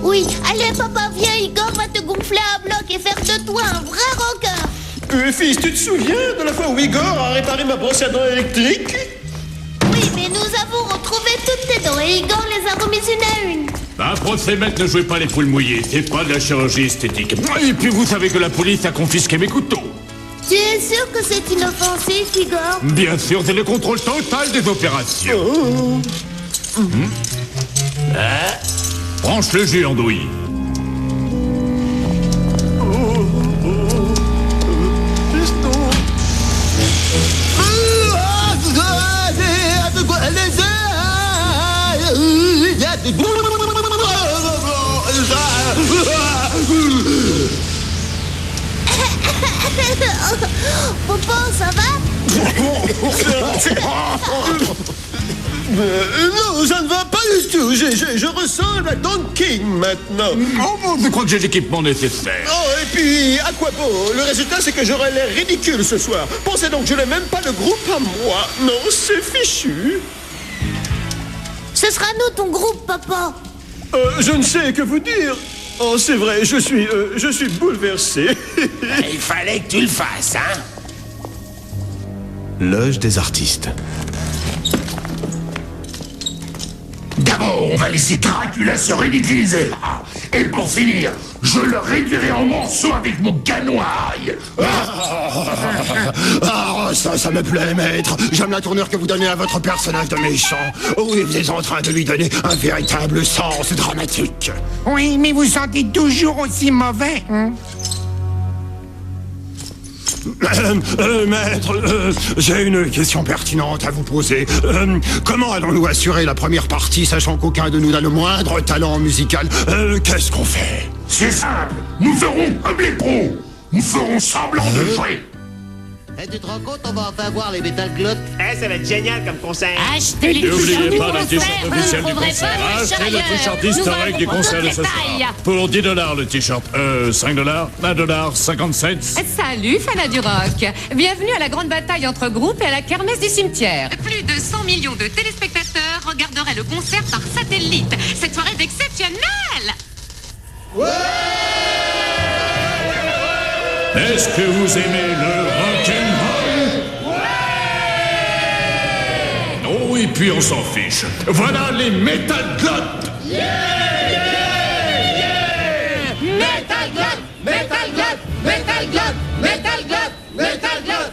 Oui, allez, papa, viens, Igor va te gonfler à bloc et faire de toi un vrai rocker. Fils, tu te souviens de la fois où Igor a réparé ma brosse à dents électrique? Oui, mais nous avons retrouvé toutes tes dents et Igor les a remises une à une. Un procès, maître, ne jouez pas les poules mouillées, c'est pas de la chirurgie esthétique. Et puis vous savez que la police a confisqué mes couteaux. Tu es sûr que c'est inoffensif, Igor? Bien sûr, c'est le contrôle total des opérations. Branche le jus, andouille. Popo, ça va? Non, ça ne va pas du tout. Je ressens la Don King maintenant. Oh, je crois que j'ai l'équipement nécessaire. Oh, et puis, à quoi bon? Le résultat, c'est que j'aurai l'air ridicule ce soir. Pensez donc, je n'ai même pas le groupe à moi. Non, c'est fichu. Ce sera nous ton groupe, papa. Je ne sais que vous dire. Oh, c'est vrai, je suis bouleversé. Il fallait que tu le fasses, hein? Loge des artistes. D'abord, on va laisser Dracula se ridiculiser. Et pour finir, je le réduirai en morceaux avec mon canon à ail. Ah, ça me plaît, maître. J'aime la tournure que vous donnez à votre personnage de méchant. Oui, vous êtes en train de lui donner un véritable sens dramatique. Oui, mais vous sentez toujours aussi mauvais, hein? Maître, j'ai une question pertinente à vous poser. Comment allons-nous assurer la première partie, sachant qu'aucun de nous n'a le moindre talent musical? Qu'est-ce qu'on fait? C'est simple. Nous ferons comme les pros. Nous ferons semblant de jouer. Tu te rends compte, on va enfin voir les Metal Glottes. Ça va être génial comme concert. Achetez les N'oubliez t-shirts pas le du t-shirt concert, officiel vous du ne trouverez concert. pas les Achetez le ailleurs. t-shirt Nous historique avons du pour concert toutes de les ce soir. tailles. Pour 10 $ le t-shirt. 5 $, $1, 57. Salut, fans du rock. Bienvenue à la grande bataille entre groupes et à la kermesse du cimetière. Plus de 100 millions de téléspectateurs regarderaient le concert par satellite. Cette soirée est exceptionnelle. Est-ce que vous aimez le rock'n'roll? Oh, et puis on s'en fiche. Voilà les Metal Glottes. Metal Glotte, Metal Glotte, Metal Glotte, Metal Glotte, Metal Glotte.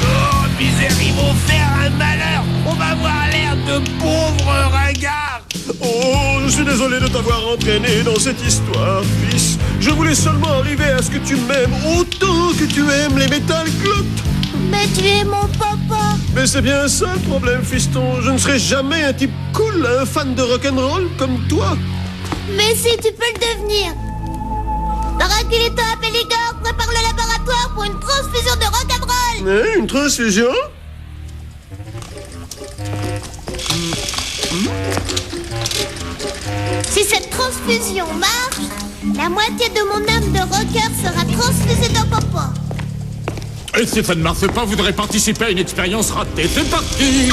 Oh, misère, ils vont faire un malheur. On va avoir l'air de pauvres ringards. Oh, je suis désolé de t'avoir entraîné dans cette histoire, fils. Je voulais seulement arriver à ce que tu m'aimes autant que tu aimes les Metal Glottes. Mais tu es mon papa. Mais c'est bien ça le problème, fiston. Je ne serai jamais un type cool, un fan de rock'n'roll comme toi. Mais si, tu peux le devenir. Draculito appelle Igor, prépare le laboratoire pour une transfusion de rock'n'roll. Une transfusion? Si cette transfusion marche, la moitié de mon âme de rocker sera transfusée dans papa. Et si ça ne marche pas, vous devrez participer à une expérience ratée. C'est parti.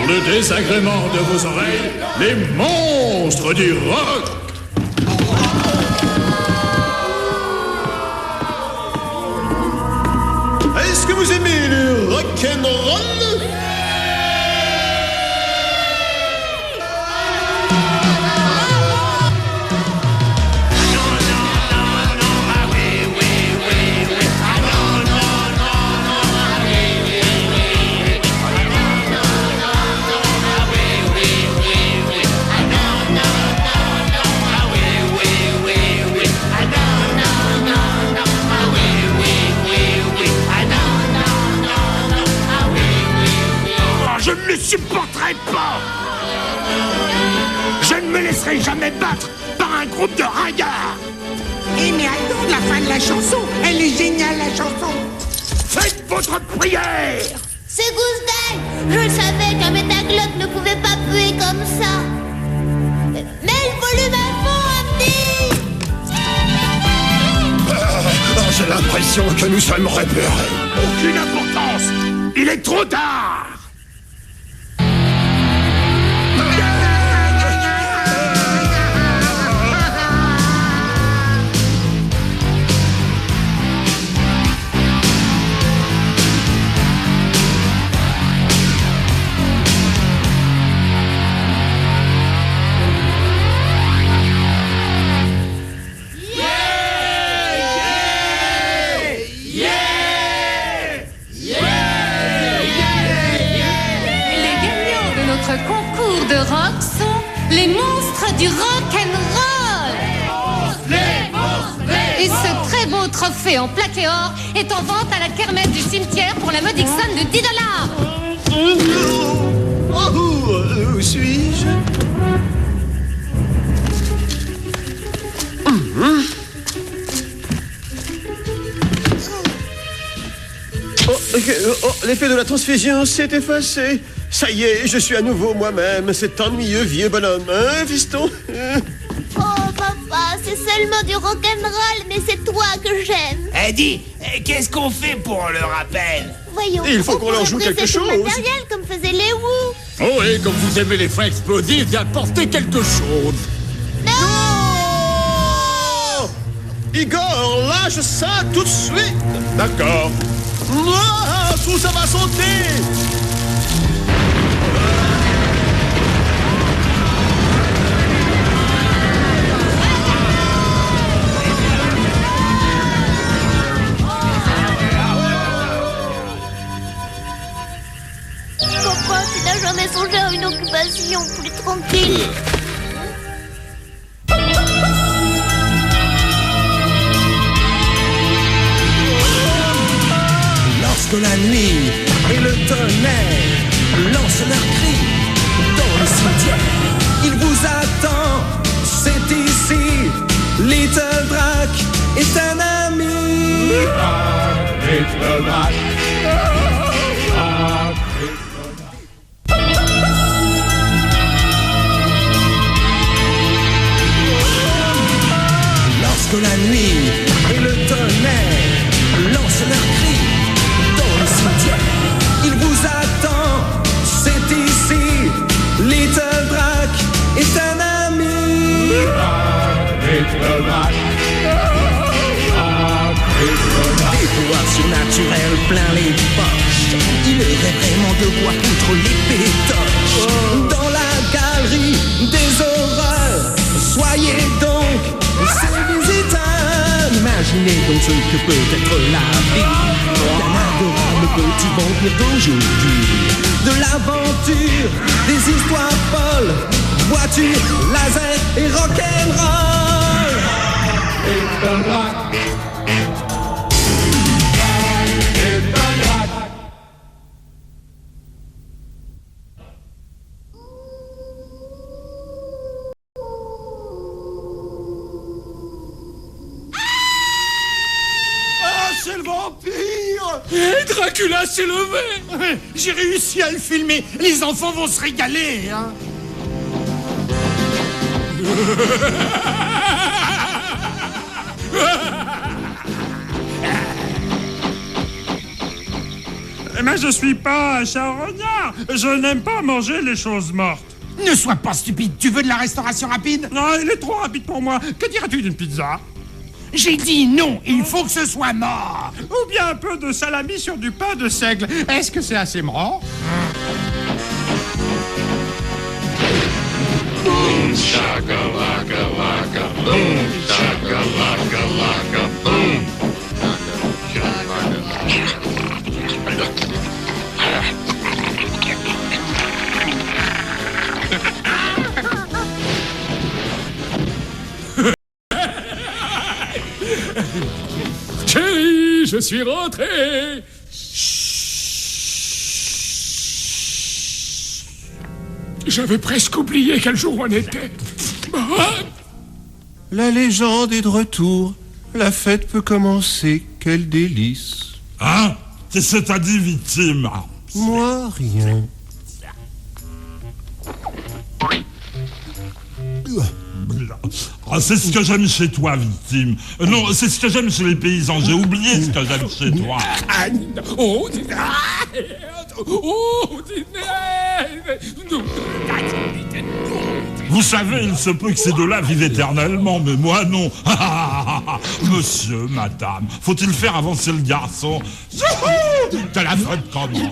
Pour le désagrément de vos oreilles, les monstres du rock. Est-ce que vous aimez le rock'n'roll? Je ne le supporterai pas. Je ne me laisserai jamais battre par un groupe de ringards. Eh mais attends, la fin de la chanson, elle est géniale la chanson. Faites votre prière. C'est Gousse d'Ail. Je le savais qu'un métaglotte ne pouvait pas puer comme ça. Mets le volume à fond, Andy. J'ai l'impression que nous sommes repérés. Aucune importance. Il est trop tard. Concours de rock sont les monstres du rock'n'roll. Et ce très beau trophée en plaqué or est en vente à la kermesse du cimetière pour la modique somme de $10. Où suis-je? L'effet de la transfusion s'est effacé. Ça y est, je suis à nouveau moi-même, cet ennuyeux vieux bonhomme, hein, fiston? Oh, papa, c'est seulement du rock'n'roll, mais c'est toi que j'aime. Dis, qu'est-ce qu'on fait pour le rappel? Voyons, il faut qu'on leur joue quelque chose. Le matériel comme faisaient les Who. Oh, et comme vous aimez les fins explosifs, viens apporter quelque chose. Non! Igor, lâche ça tout de suite. D'accord. Tout ça va sauter. Papa, tu n'as jamais songé à une occupation plus tranquille. Lorsque la nuit et le tonnerre lancent leurs cris dans le cimetière, il vous attend, c'est ici. Little Drac est un ami. Little Drac. Lorsque la nuit et le tonnerre lancent leurs cris dans le cimetière, il vous attend, c'est ici. Little Drac est un ami. Little Drac. Des pouvoirs surnaturels plein les poches. Il aurait vraiment de quoi contre les pétoches. Dans la galerie des horreurs, soyez donc ces visiteurs. Imaginez donc ce que peut être la vie d'un adorable petit vampire d'aujourd'hui. De l'aventure, des histoires folles, voitures, laser et rock'n'roll. Little Drac. Dracula s'est levé. J'ai réussi à le filmer. Les enfants vont se régaler, hein. Mais je suis pas un charognard. Je n'aime pas manger les choses mortes. Ne sois pas stupide, tu veux de la restauration rapide? Non, il est trop rapide pour moi. Que dirais-tu d'une pizza? J'ai dit non, il faut que ce soit mort. Ou bien un peu de salami sur du pain de seigle. Est-ce que c'est assez marrant? Boom shakalaka laka, boom shakalaka laka, boom. Chérie, je suis rentré. J'avais presque oublié quel jour on était. La légende est de retour. La fête peut commencer. Quel délice. Hein? Qu'est-ce que t'as dit, victime? Moi, rien. Ah, c'est ce que j'aime chez toi, victime. Non, c'est ce que j'aime chez les paysans. J'ai oublié ce que j'aime chez toi. Oh, Vous savez, il se peut que ces deux-là vivent éternellement, mais moi non. Monsieur, madame, faut-il faire avancer le garçon? Que la fête commence.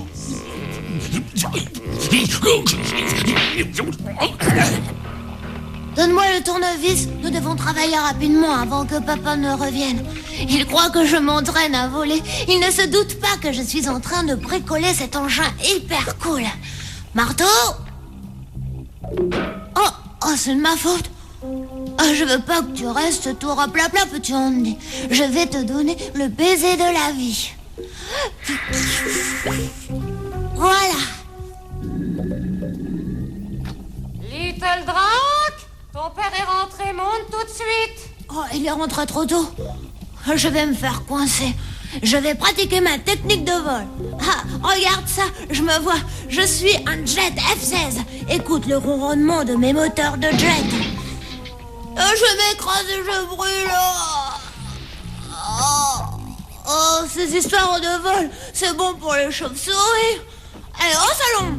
Donne-moi le tournevis, nous devons travailler rapidement avant que papa ne revienne. Il croit que je m'entraîne à voler. Il ne se doute pas que je suis en train de bricoler cet engin hyper cool. Marteau? Oh, c'est de ma faute. Je veux pas que tu restes tout raplapla, petit Andy. Je vais te donner le baiser de la vie. Voilà. Little Drak, ton père est rentré, monte tout de suite. Oh, il est rentré trop tôt. Je vais me faire coincer. Je vais pratiquer ma technique de vol. Ah, regarde ça, je me vois. Je suis un jet F-16. Écoute le ronronnement de mes moteurs de jet. Je m'écrase et je brûle. Oh, ces histoires de vol, c'est bon pour les chauves-souris. Allez, au salon.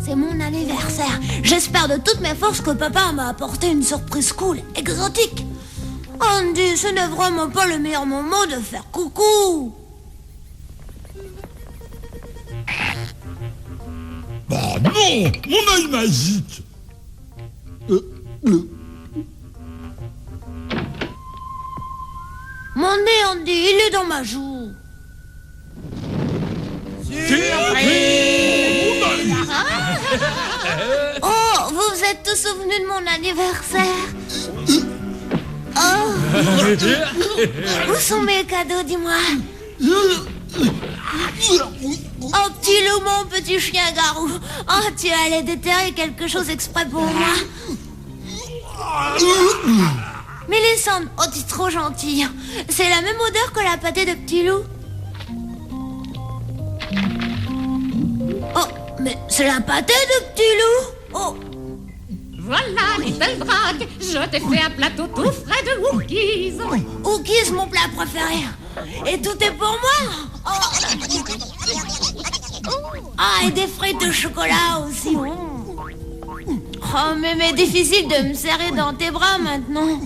C'est mon anniversaire. J'espère de toutes mes forces que papa m'a apporté une surprise cool, exotique. Andy, ce n'est vraiment pas le meilleur moment de faire coucou. Bah non, mon œil magique. Mon nez, Andy, il est dans ma joue. Oh, vous vous êtes tous souvenus de mon anniversaire? Oh. Où sont mes cadeaux, dis-moi? Oh, petit loup, mon petit chien garou. Oh, tu allais déterrer quelque chose exprès pour moi. Mélissande, oh, tu es trop gentille. C'est la même odeur que la pâtée de petit loup. Oh, mais c'est la pâtée de petit loup. Oh. Voilà, Little Drak, je t'ai fait un plateau tout frais de Wookiees. Wookiees, mon plat préféré. Et tout est pour moi. Ah, et des frites de chocolat aussi. Oh, mais difficile de me serrer dans tes bras maintenant.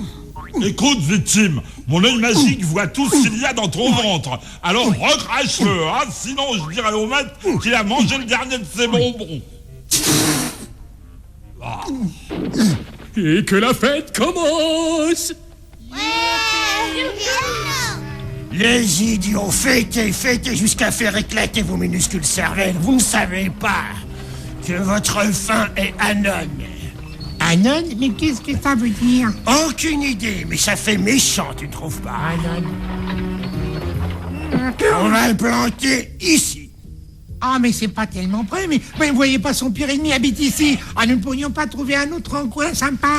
Écoute, victime, mon œil magique voit tout ce qu'il y a dans ton ventre. Alors recrache-le, hein, sinon je dirai au maître qu'il a mangé le dernier de ses bonbons. Et que la fête commence. Les idiots, fêtez jusqu'à faire éclater vos minuscules cervelles. Vous ne savez pas que votre fin est anon. Anon? Mais qu'est-ce que ça veut dire? Aucune idée, mais ça fait méchant, tu ne trouves pas? Anon. On va le planter ici. Ah, mais c'est pas tellement près, mais vous voyez pas, son pire ennemi habite ici. Ah, nous ne pourrions pas trouver un autre endroit sympa?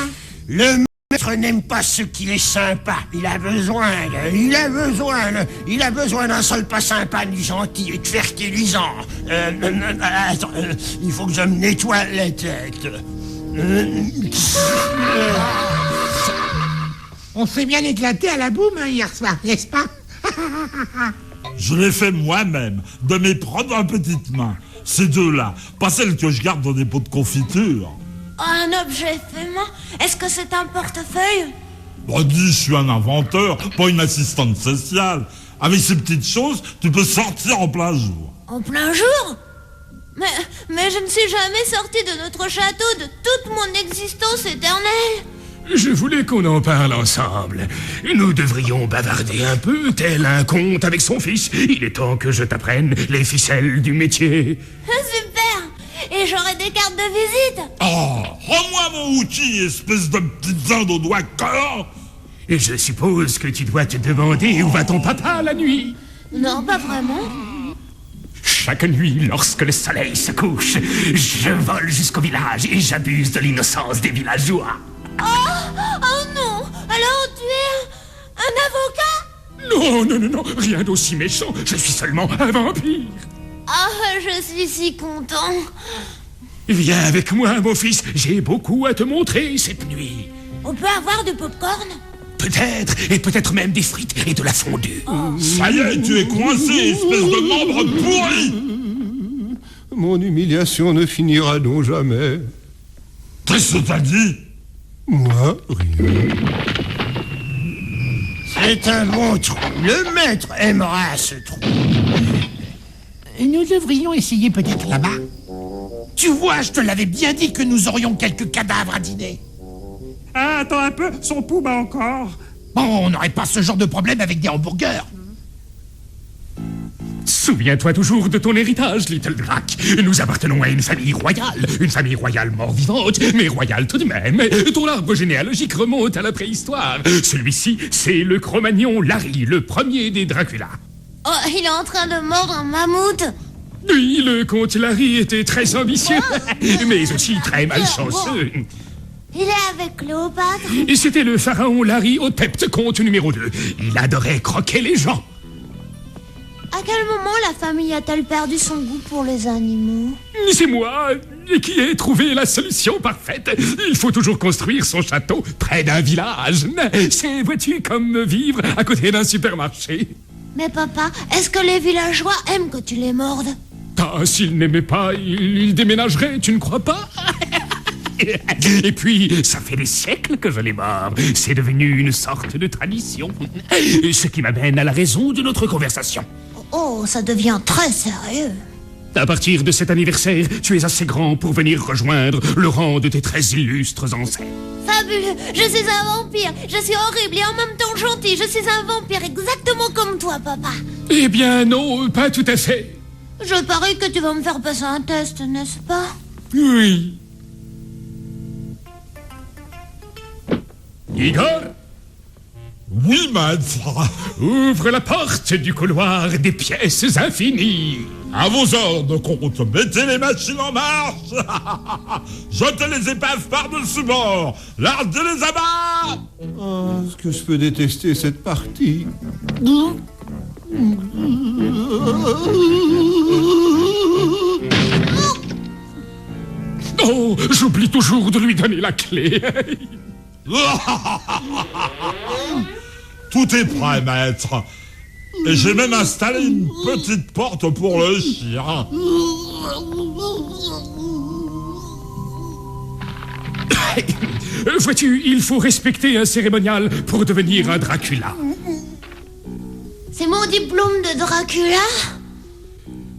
Le maître n'aime pas ce qui est sympa. Il a besoin d'un seul pas sympa ni gentil et de fertilisant. Attends, il faut que je me nettoie la tête. On s'est bien éclaté à la boum hier soir, n'est-ce pas? Je l'ai fait moi-même, de mes propres petites mains. Ces deux-là, pas celles que je garde dans des pots de confiture. Un objet fait main? Est-ce que c'est un portefeuille? Bon, dis, je suis un inventeur, pas une assistante sociale. Avec ces petites choses, tu peux sortir en plein jour. En plein jour? Mais je ne suis jamais sortie de notre château de toute mon existence éternelle. Je voulais qu'on en parle ensemble. Nous devrions bavarder un peu, tel un conte avec son fils. Il est temps que je t'apprenne les ficelles du métier. Super! Et j'aurai des cartes de visite. Oh, rends-moi mon outil, espèce de petite dinde au doigt corps. Et je suppose que tu dois te demander où va ton papa la nuit. Non, pas vraiment. Chaque nuit, lorsque le soleil se couche, je vole jusqu'au village et j'abuse de l'innocence des villageois. Oh non! Alors tu es un avocat? Non, rien d'aussi méchant. Je suis seulement un vampire. Ah, je suis si content. Viens avec moi, mon fils. J'ai beaucoup à te montrer cette nuit. On peut avoir du popcorn? Peut-être, et peut-être même des frites et de la fondue. Ça y est, tu es coincé, espèce de membre pourri. Mon humiliation ne finira donc jamais. Qu'est-ce que t'as dit? Moi, rien. C'est un bon trou. Le maître aimera ce trou. Nous devrions essayer peut-être là-bas. Tu vois, je te l'avais bien dit que nous aurions quelques cadavres à dîner. Ah, attends un peu, son pouls bat encore. Bon, on n'aurait pas ce genre de problème avec des hamburgers. Souviens-toi toujours de ton héritage, Little Drac. Nous appartenons à une famille royale mort-vivante, mais royale tout de même. Ton arbre généalogique remonte à la préhistoire. Celui-ci, c'est le Cro-Magnon Larry, le premier des Dracula. Oh, il est en train de mordre un mammouth. Oui, le comte Larry était très ambitieux, mais aussi très malchanceux. Il est avec Cléopâtre. Et c'était le pharaon Larry Hotep, comte numéro 2. Il adorait croquer les gens. À quel moment la famille a-t-elle perdu son goût pour les animaux? C'est moi qui ai trouvé la solution parfaite. Il faut toujours construire son château près d'un village. C'est, vois-tu, comme vivre à côté d'un supermarché. Mais papa, est-ce que les villageois aiment que tu les mordes? Ah, s'ils n'aimaient pas, ils déménageraient, tu ne crois pas? Et puis, ça fait des siècles que je les mords. C'est devenu une sorte de tradition. Ce qui m'amène à la raison de notre conversation. Oh, ça devient très sérieux. À partir de cet anniversaire, tu es assez grand pour venir rejoindre le rang de tes très illustres ancêtres. Fabuleux, je suis un vampire. Je suis horrible et en même temps gentil. Je suis un vampire exactement comme toi, papa. Eh bien non, pas tout à fait. Je parie que tu vas me faire passer un test, n'est-ce pas? Oui. Igor? Oui, maître. Ouvre la porte du couloir des pièces infinies. À vos ordres, comte. Mettez les machines en marche. Jetez les épaves par-dessus bord. Lardez les abats. Oh, est-ce que je peux détester cette partie? Oh, j'oublie toujours de lui donner la clé. Tout est prêt, maître. Et j'ai même installé une petite porte pour le chien. Vois-tu, il faut respecter un cérémonial pour devenir un Dracula. C'est mon diplôme de Dracula?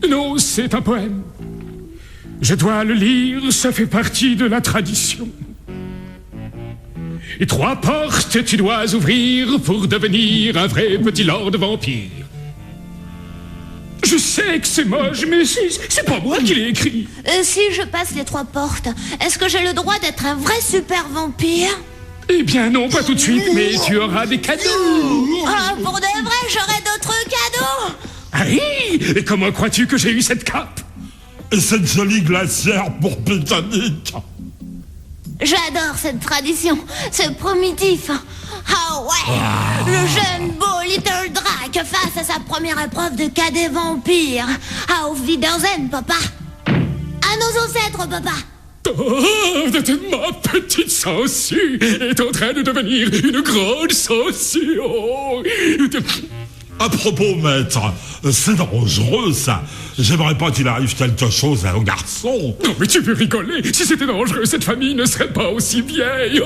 Non, c'est un poème. Je dois le lire, ça fait partie de la tradition. Et 3 portes tu dois ouvrir pour devenir un vrai petit lord vampire. Je sais que c'est moche, mais c'est pas moi qui l'ai écrit. Si je passe les 3 portes, est-ce que j'ai le droit d'être un vrai super vampire? Eh bien non, pas tout de suite, mais tu auras des cadeaux. Ah, pour de vrai, j'aurai d'autres cadeaux. Ah oui? Et comment crois-tu que j'ai eu cette cape? Et cette jolie glacière pour Britannique. J'adore cette tradition, c'est primitif. Ah ouais, le jeune beau Little Drac face à sa première épreuve de cadet vampire. Auf Wiedersehen, papa. À nos ancêtres, papa. Oh, ma petite sangsue est en train de devenir une grande sangsue. Oh. À propos, maître, c'est dangereux, ça. J'aimerais pas qu'il arrive quelque chose à un garçon. Non, mais tu peux rigoler. Si c'était dangereux, cette famille ne serait pas aussi vieille.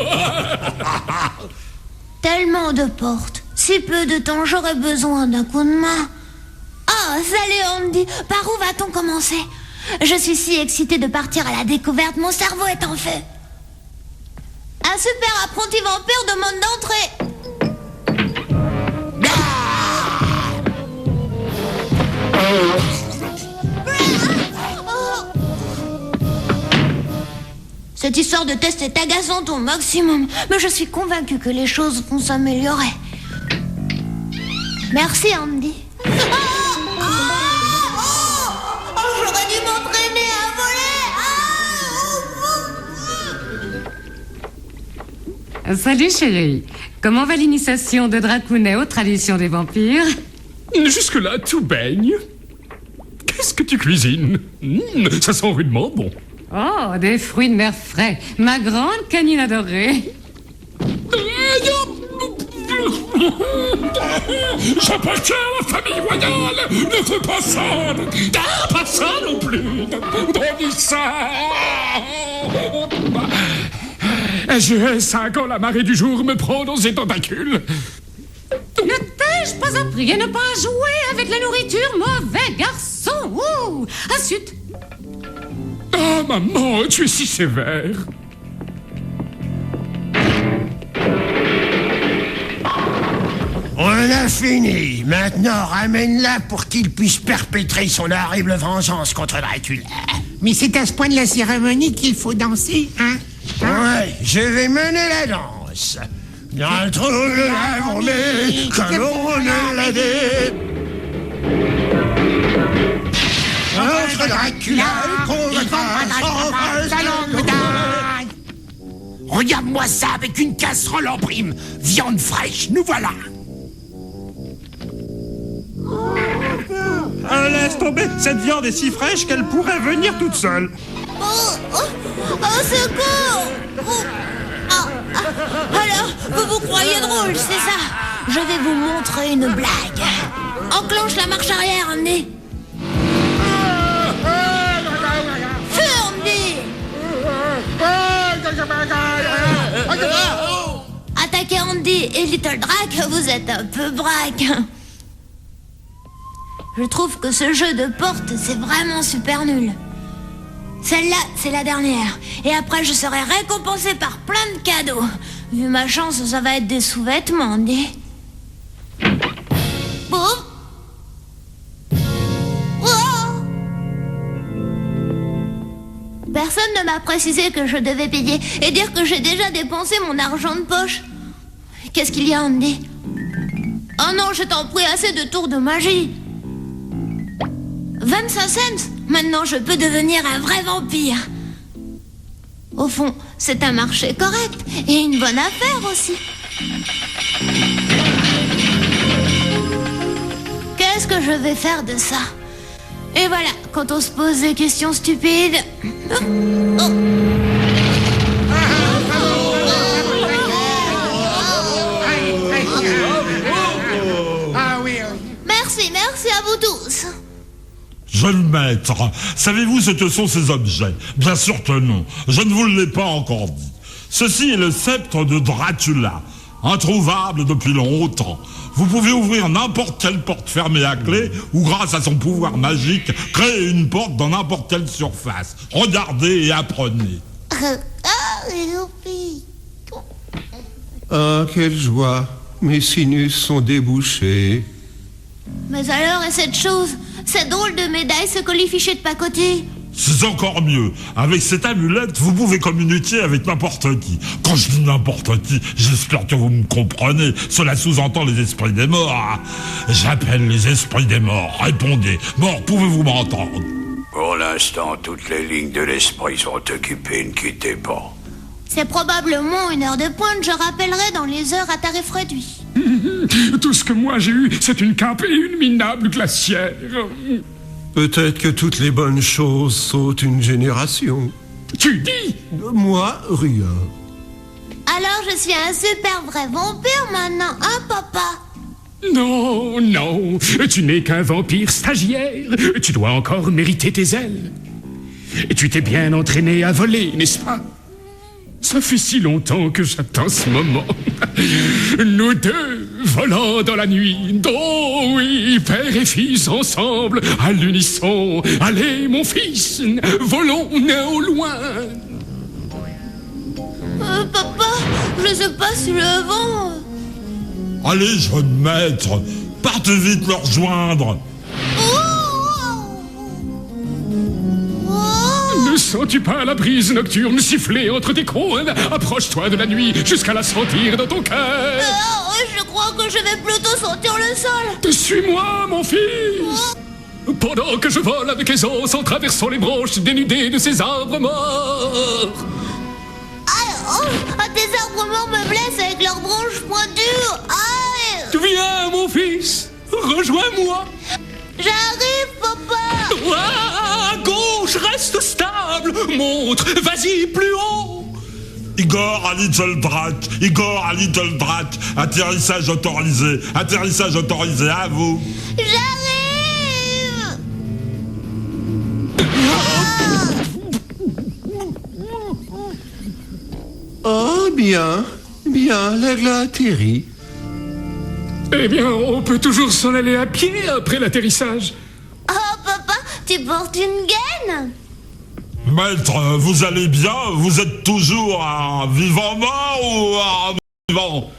Tellement de portes. Si peu de temps, j'aurais besoin d'un coup de main. Oh, salut Andy. Par où va-t-on commencer? Je suis si excitée de partir à la découverte. Mon cerveau est en feu. Un super apprenti vampire demande d'entrer. Cette histoire de test est agaçante au maximum, mais je suis convaincue que les choses vont s'améliorer. Merci, Andy. J'aurais dû m'entraîner à voler. Salut, chérie. Comment va l'initiation de Dracounet aux traditions des vampires? Jusque-là, tout baigne. Qu'est-ce que tu cuisines? Ça sent rudement bon. Oh, des fruits de mer frais. Ma grande canine adorée. J'appartiens à la famille royale. Ne fais pas ça. Pas ça non plus. Donne ça. J'ai 5 ans, la marée du jour me prend dans ses tentacules. Ne t'ai-je pas appris à ne pas jouer avec la nourriture, mauvais garçon? Ouh, ensuite. Ah, maman, tu es si sévère. On a fini. Maintenant, ramène-la pour qu'il puisse perpétrer son horrible vengeance contre Dracula. Mais c'est à ce point de la cérémonie qu'il faut danser, hein? Ouais, je vais mener la danse. Dans le trou de la journée, comme on l'a dit. Entre Dracula et regarde-moi ça avec une casserole en prime. Viande fraîche, nous voilà. Laisse tomber, cette viande est si fraîche qu'elle pourrait venir toute seule. Oh, secours! Alors, vous croyez drôle, c'est ça? Je vais vous montrer une blague. Enclenche la marche arrière, Andy. Feu, Andy! Attaquez Andy et Little Drac, vous êtes un peu braque. Je trouve que ce jeu de porte, c'est vraiment super nul. Celle-là, c'est la dernière. Et après, je serai récompensée par plein de cadeaux. Vu ma chance, ça va être des sous-vêtements, Andy. Bon. Oh. Personne ne m'a précisé que je devais payer et dire que j'ai déjà dépensé mon argent de poche. Qu'est-ce qu'il y a, Andy? Oh non, je t'en prie, assez de tours de magie. 25 cents. Maintenant, je peux devenir un vrai vampire. Au fond, c'est un marché correct et une bonne affaire aussi. Qu'est-ce que je vais faire de ça? Et voilà, quand on se pose des questions stupides... Oh. Merci à vous tous. Jeune maître, savez-vous ce que sont ces objets? Bien sûr que non, je ne vous l'ai pas encore dit. Ceci est le sceptre de Dracula, introuvable depuis longtemps. Vous pouvez ouvrir n'importe quelle porte fermée à clé ou grâce à son pouvoir magique, créer une porte dans n'importe quelle surface. Regardez et apprenez. Ah, quelle joie. Mes sinus sont débouchés. Mais alors, et cette chose? Cette drôle de médaille, ce colifichet de pacotille? C'est encore mieux. Avec cette amulette, vous pouvez communiquer avec n'importe qui. Quand je dis n'importe qui, j'espère que vous me comprenez. Cela sous-entend les esprits des morts. J'appelle les esprits des morts. Répondez. Mort, pouvez-vous m'entendre? Pour l'instant, toutes les lignes de l'esprit sont occupées. Ne quittez pas. C'est probablement une heure de pointe. Je rappellerai dans les heures à tarif réduit. Tout ce que moi j'ai eu, c'est une cape et une minable glacière. Peut-être que toutes les bonnes choses sautent une génération. Tu dis? Moi, rien. Alors je suis un super vrai vampire maintenant, hein, papa? Non, non, tu n'es qu'un vampire stagiaire. Tu dois encore mériter tes ailes. Et tu t'es bien entraîné à voler, n'est-ce pas? Ça fait si longtemps que j'attends ce moment. Nous deux, volant dans la nuit. Oh oui, père et fils ensemble, à l'unisson. Allez, mon fils, volons au loin. Papa, je sais pas si le vent... Allez, jeune maître, partez vite le rejoindre. Ne sens-tu pas la brise nocturne siffler entre tes cônes? Approche-toi de la nuit jusqu'à la sentir dans ton cœur. Je crois que je vais plutôt sentir le sol. Suis-moi, mon fils. Pendant que je vole avec les os en traversant les branches dénudées de ces arbres morts. Tes arbres morts me blessent avec leurs branches pointues. Viens, mon fils. Rejoins-moi. J'arrive, papa. À gauche, reste stable. Montre, vas-y, plus haut. Igor à Little Drac, Igor à Little Drac. Atterrissage autorisé, à vous. J'arrive. Oh, bien, l'aigle a atterri. Eh bien, on peut toujours s'en aller à pied après l'atterrissage. Oh, papa, tu portes une gaine? Maître, vous allez bien? Vous êtes toujours un vivant mort ou un vivant?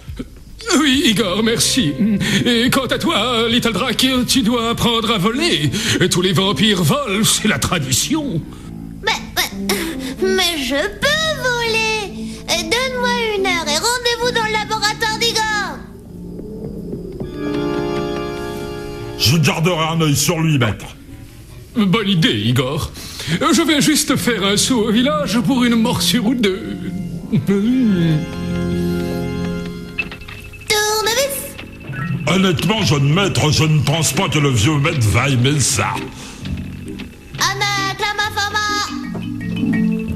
Oui, Igor, merci. Et quant à toi, Little Drac, tu dois apprendre à voler. Tous les vampires volent, c'est la tradition. Mais je peux voler. Donne-moi 1 heure et rendez-vous dans le laboratoire d'Igor. Je garderai un œil sur lui, maître. Bonne idée, Igor. Je vais juste faire un saut au village pour une morsure ou deux. Tournevis. Honnêtement, jeune maître, je ne pense pas que le vieux maître va aimer ça.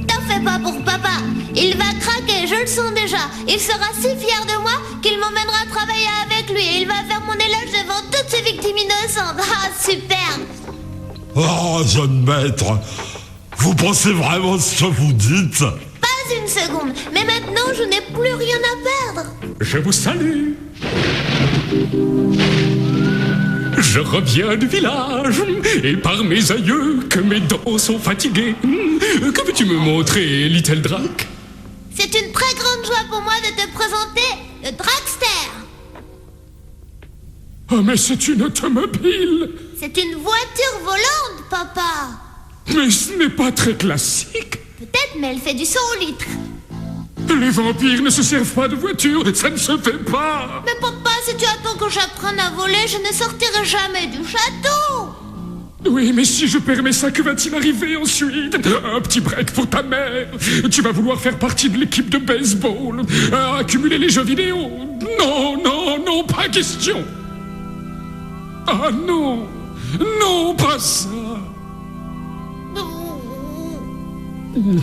T'en fais pas pour papa. Il va craquer, je le sens déjà. Il sera si fier de moi qu'il m'emmènera travailler avec lui. Et il va faire mon éloge devant toutes ces victimes innocentes. Ah, super. Oh, jeune maître, vous pensez vraiment ce que vous dites? Pas une seconde. Mais maintenant, je n'ai plus rien à perdre. Je vous salue. Je reviens du village, et par mes aïeux, que mes dents sont fatiguées. Que veux-tu me montrer, Little Drac? C'est une très grande joie pour moi de te présenter le Dragster. Oh, mais c'est une automobile. C'est une voiture volante, papa. Mais ce n'est pas très classique. Peut-être, mais elle fait du 100 au litre. Les vampires ne se servent pas de voiture, ça ne se fait pas. Mais papa, si tu attends que j'apprenne à voler, je ne sortirai jamais du château. Oui, mais si je permets ça, que va-t-il arriver ensuite? Un petit break pour ta mère. Tu vas vouloir faire partie de l'équipe de baseball, accumuler les jeux vidéo. Non, non, non, pas question. Ah non, non, pas ça.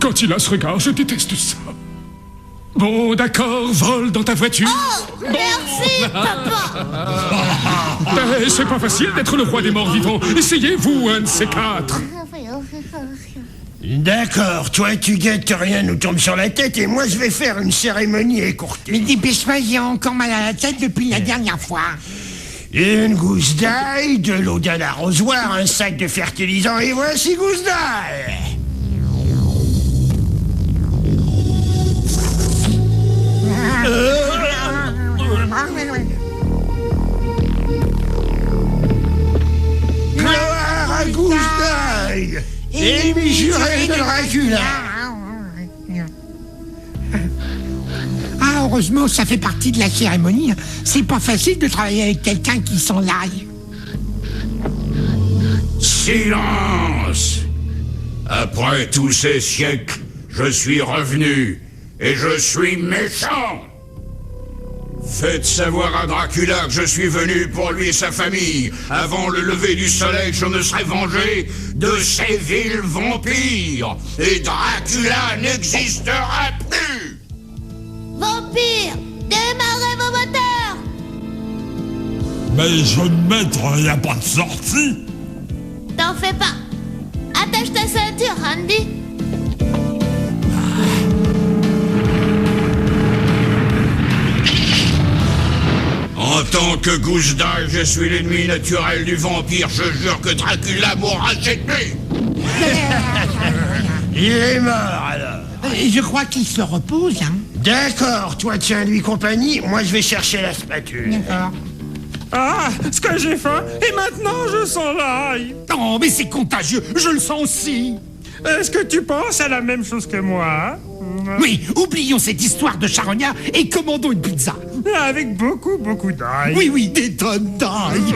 Quand il a ce regard, je déteste ça. Bon, d'accord, vole dans ta voiture. Oh, merci, papa. C'est pas facile d'être le roi des morts vivants. Essayez-vous un de ces 4. D'accord, toi tu guettes que rien nous tombe sur la tête et moi je vais faire une cérémonie écourtée. Mais dépêche-toi, j'ai encore mal à la tête depuis la dernière fois. Une gousse d'ail, de l'eau d'un arrosoir, un sac de fertilisant et voici gousse d'ail. Gloire à gousse d'ail et lui juré de Dracula. Ah, heureusement, ça fait partie de la cérémonie. C'est pas facile de travailler avec quelqu'un qui sent l'ail. Silence! Après tous ces siècles, je suis revenu et je suis méchant. Faites savoir à Dracula que je suis venu pour lui et sa famille. Avant le lever du soleil, je me serai vengé de ces vils vampires. Et Dracula n'existera plus. Vampire, démarrez vos moteurs. Mais jeune maître, il n'y a pas de sortie. T'en fais pas. Attache ta ceinture, Andy. En tant que gousse d'ail, je suis l'ennemi naturel du vampire. Je jure que Dracula mourra cette nuit. Il est mort, alors. Je crois qu'il se repose, hein. D'accord, toi tiens-lui compagnie, moi je vais chercher la spatule. D'accord. Ah, ce que j'ai faim, et maintenant je sens l'ail. Oh, mais c'est contagieux, je le sens aussi. Est-ce que tu penses à la même chose que moi? Oui, oublions cette histoire de charognard et commandons une pizza. Avec beaucoup d'ail. Oui, des tonnes d'ail.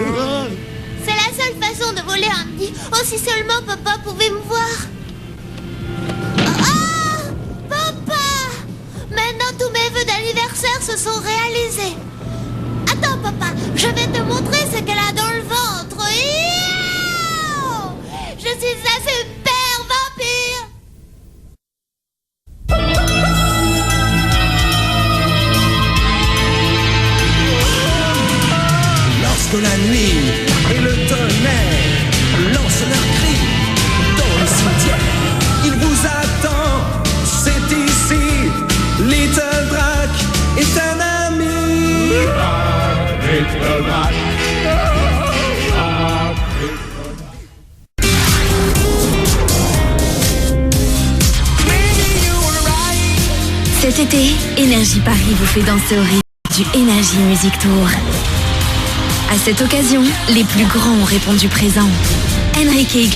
C'est la seule façon de voler, Andy. Oh, si seulement papa pouvait me voir. Ah, papa! Maintenant, tous mes vœux d'anniversaire se sont réalisés. Attends, papa, je vais te montrer ce qu'elle a dans le ventre. Yo! Je suis un super vampire. Lorsque la nuit et le tonnerre lancent leurs cris dans le cimetière, il vous attend, c'est ici. Little Drac est un ami. Little Drac. Cet été, Énergie Paris vous fait danser au rythme du Énergie Music Tour. À cette occasion, les plus grands ont répondu présent. Enrique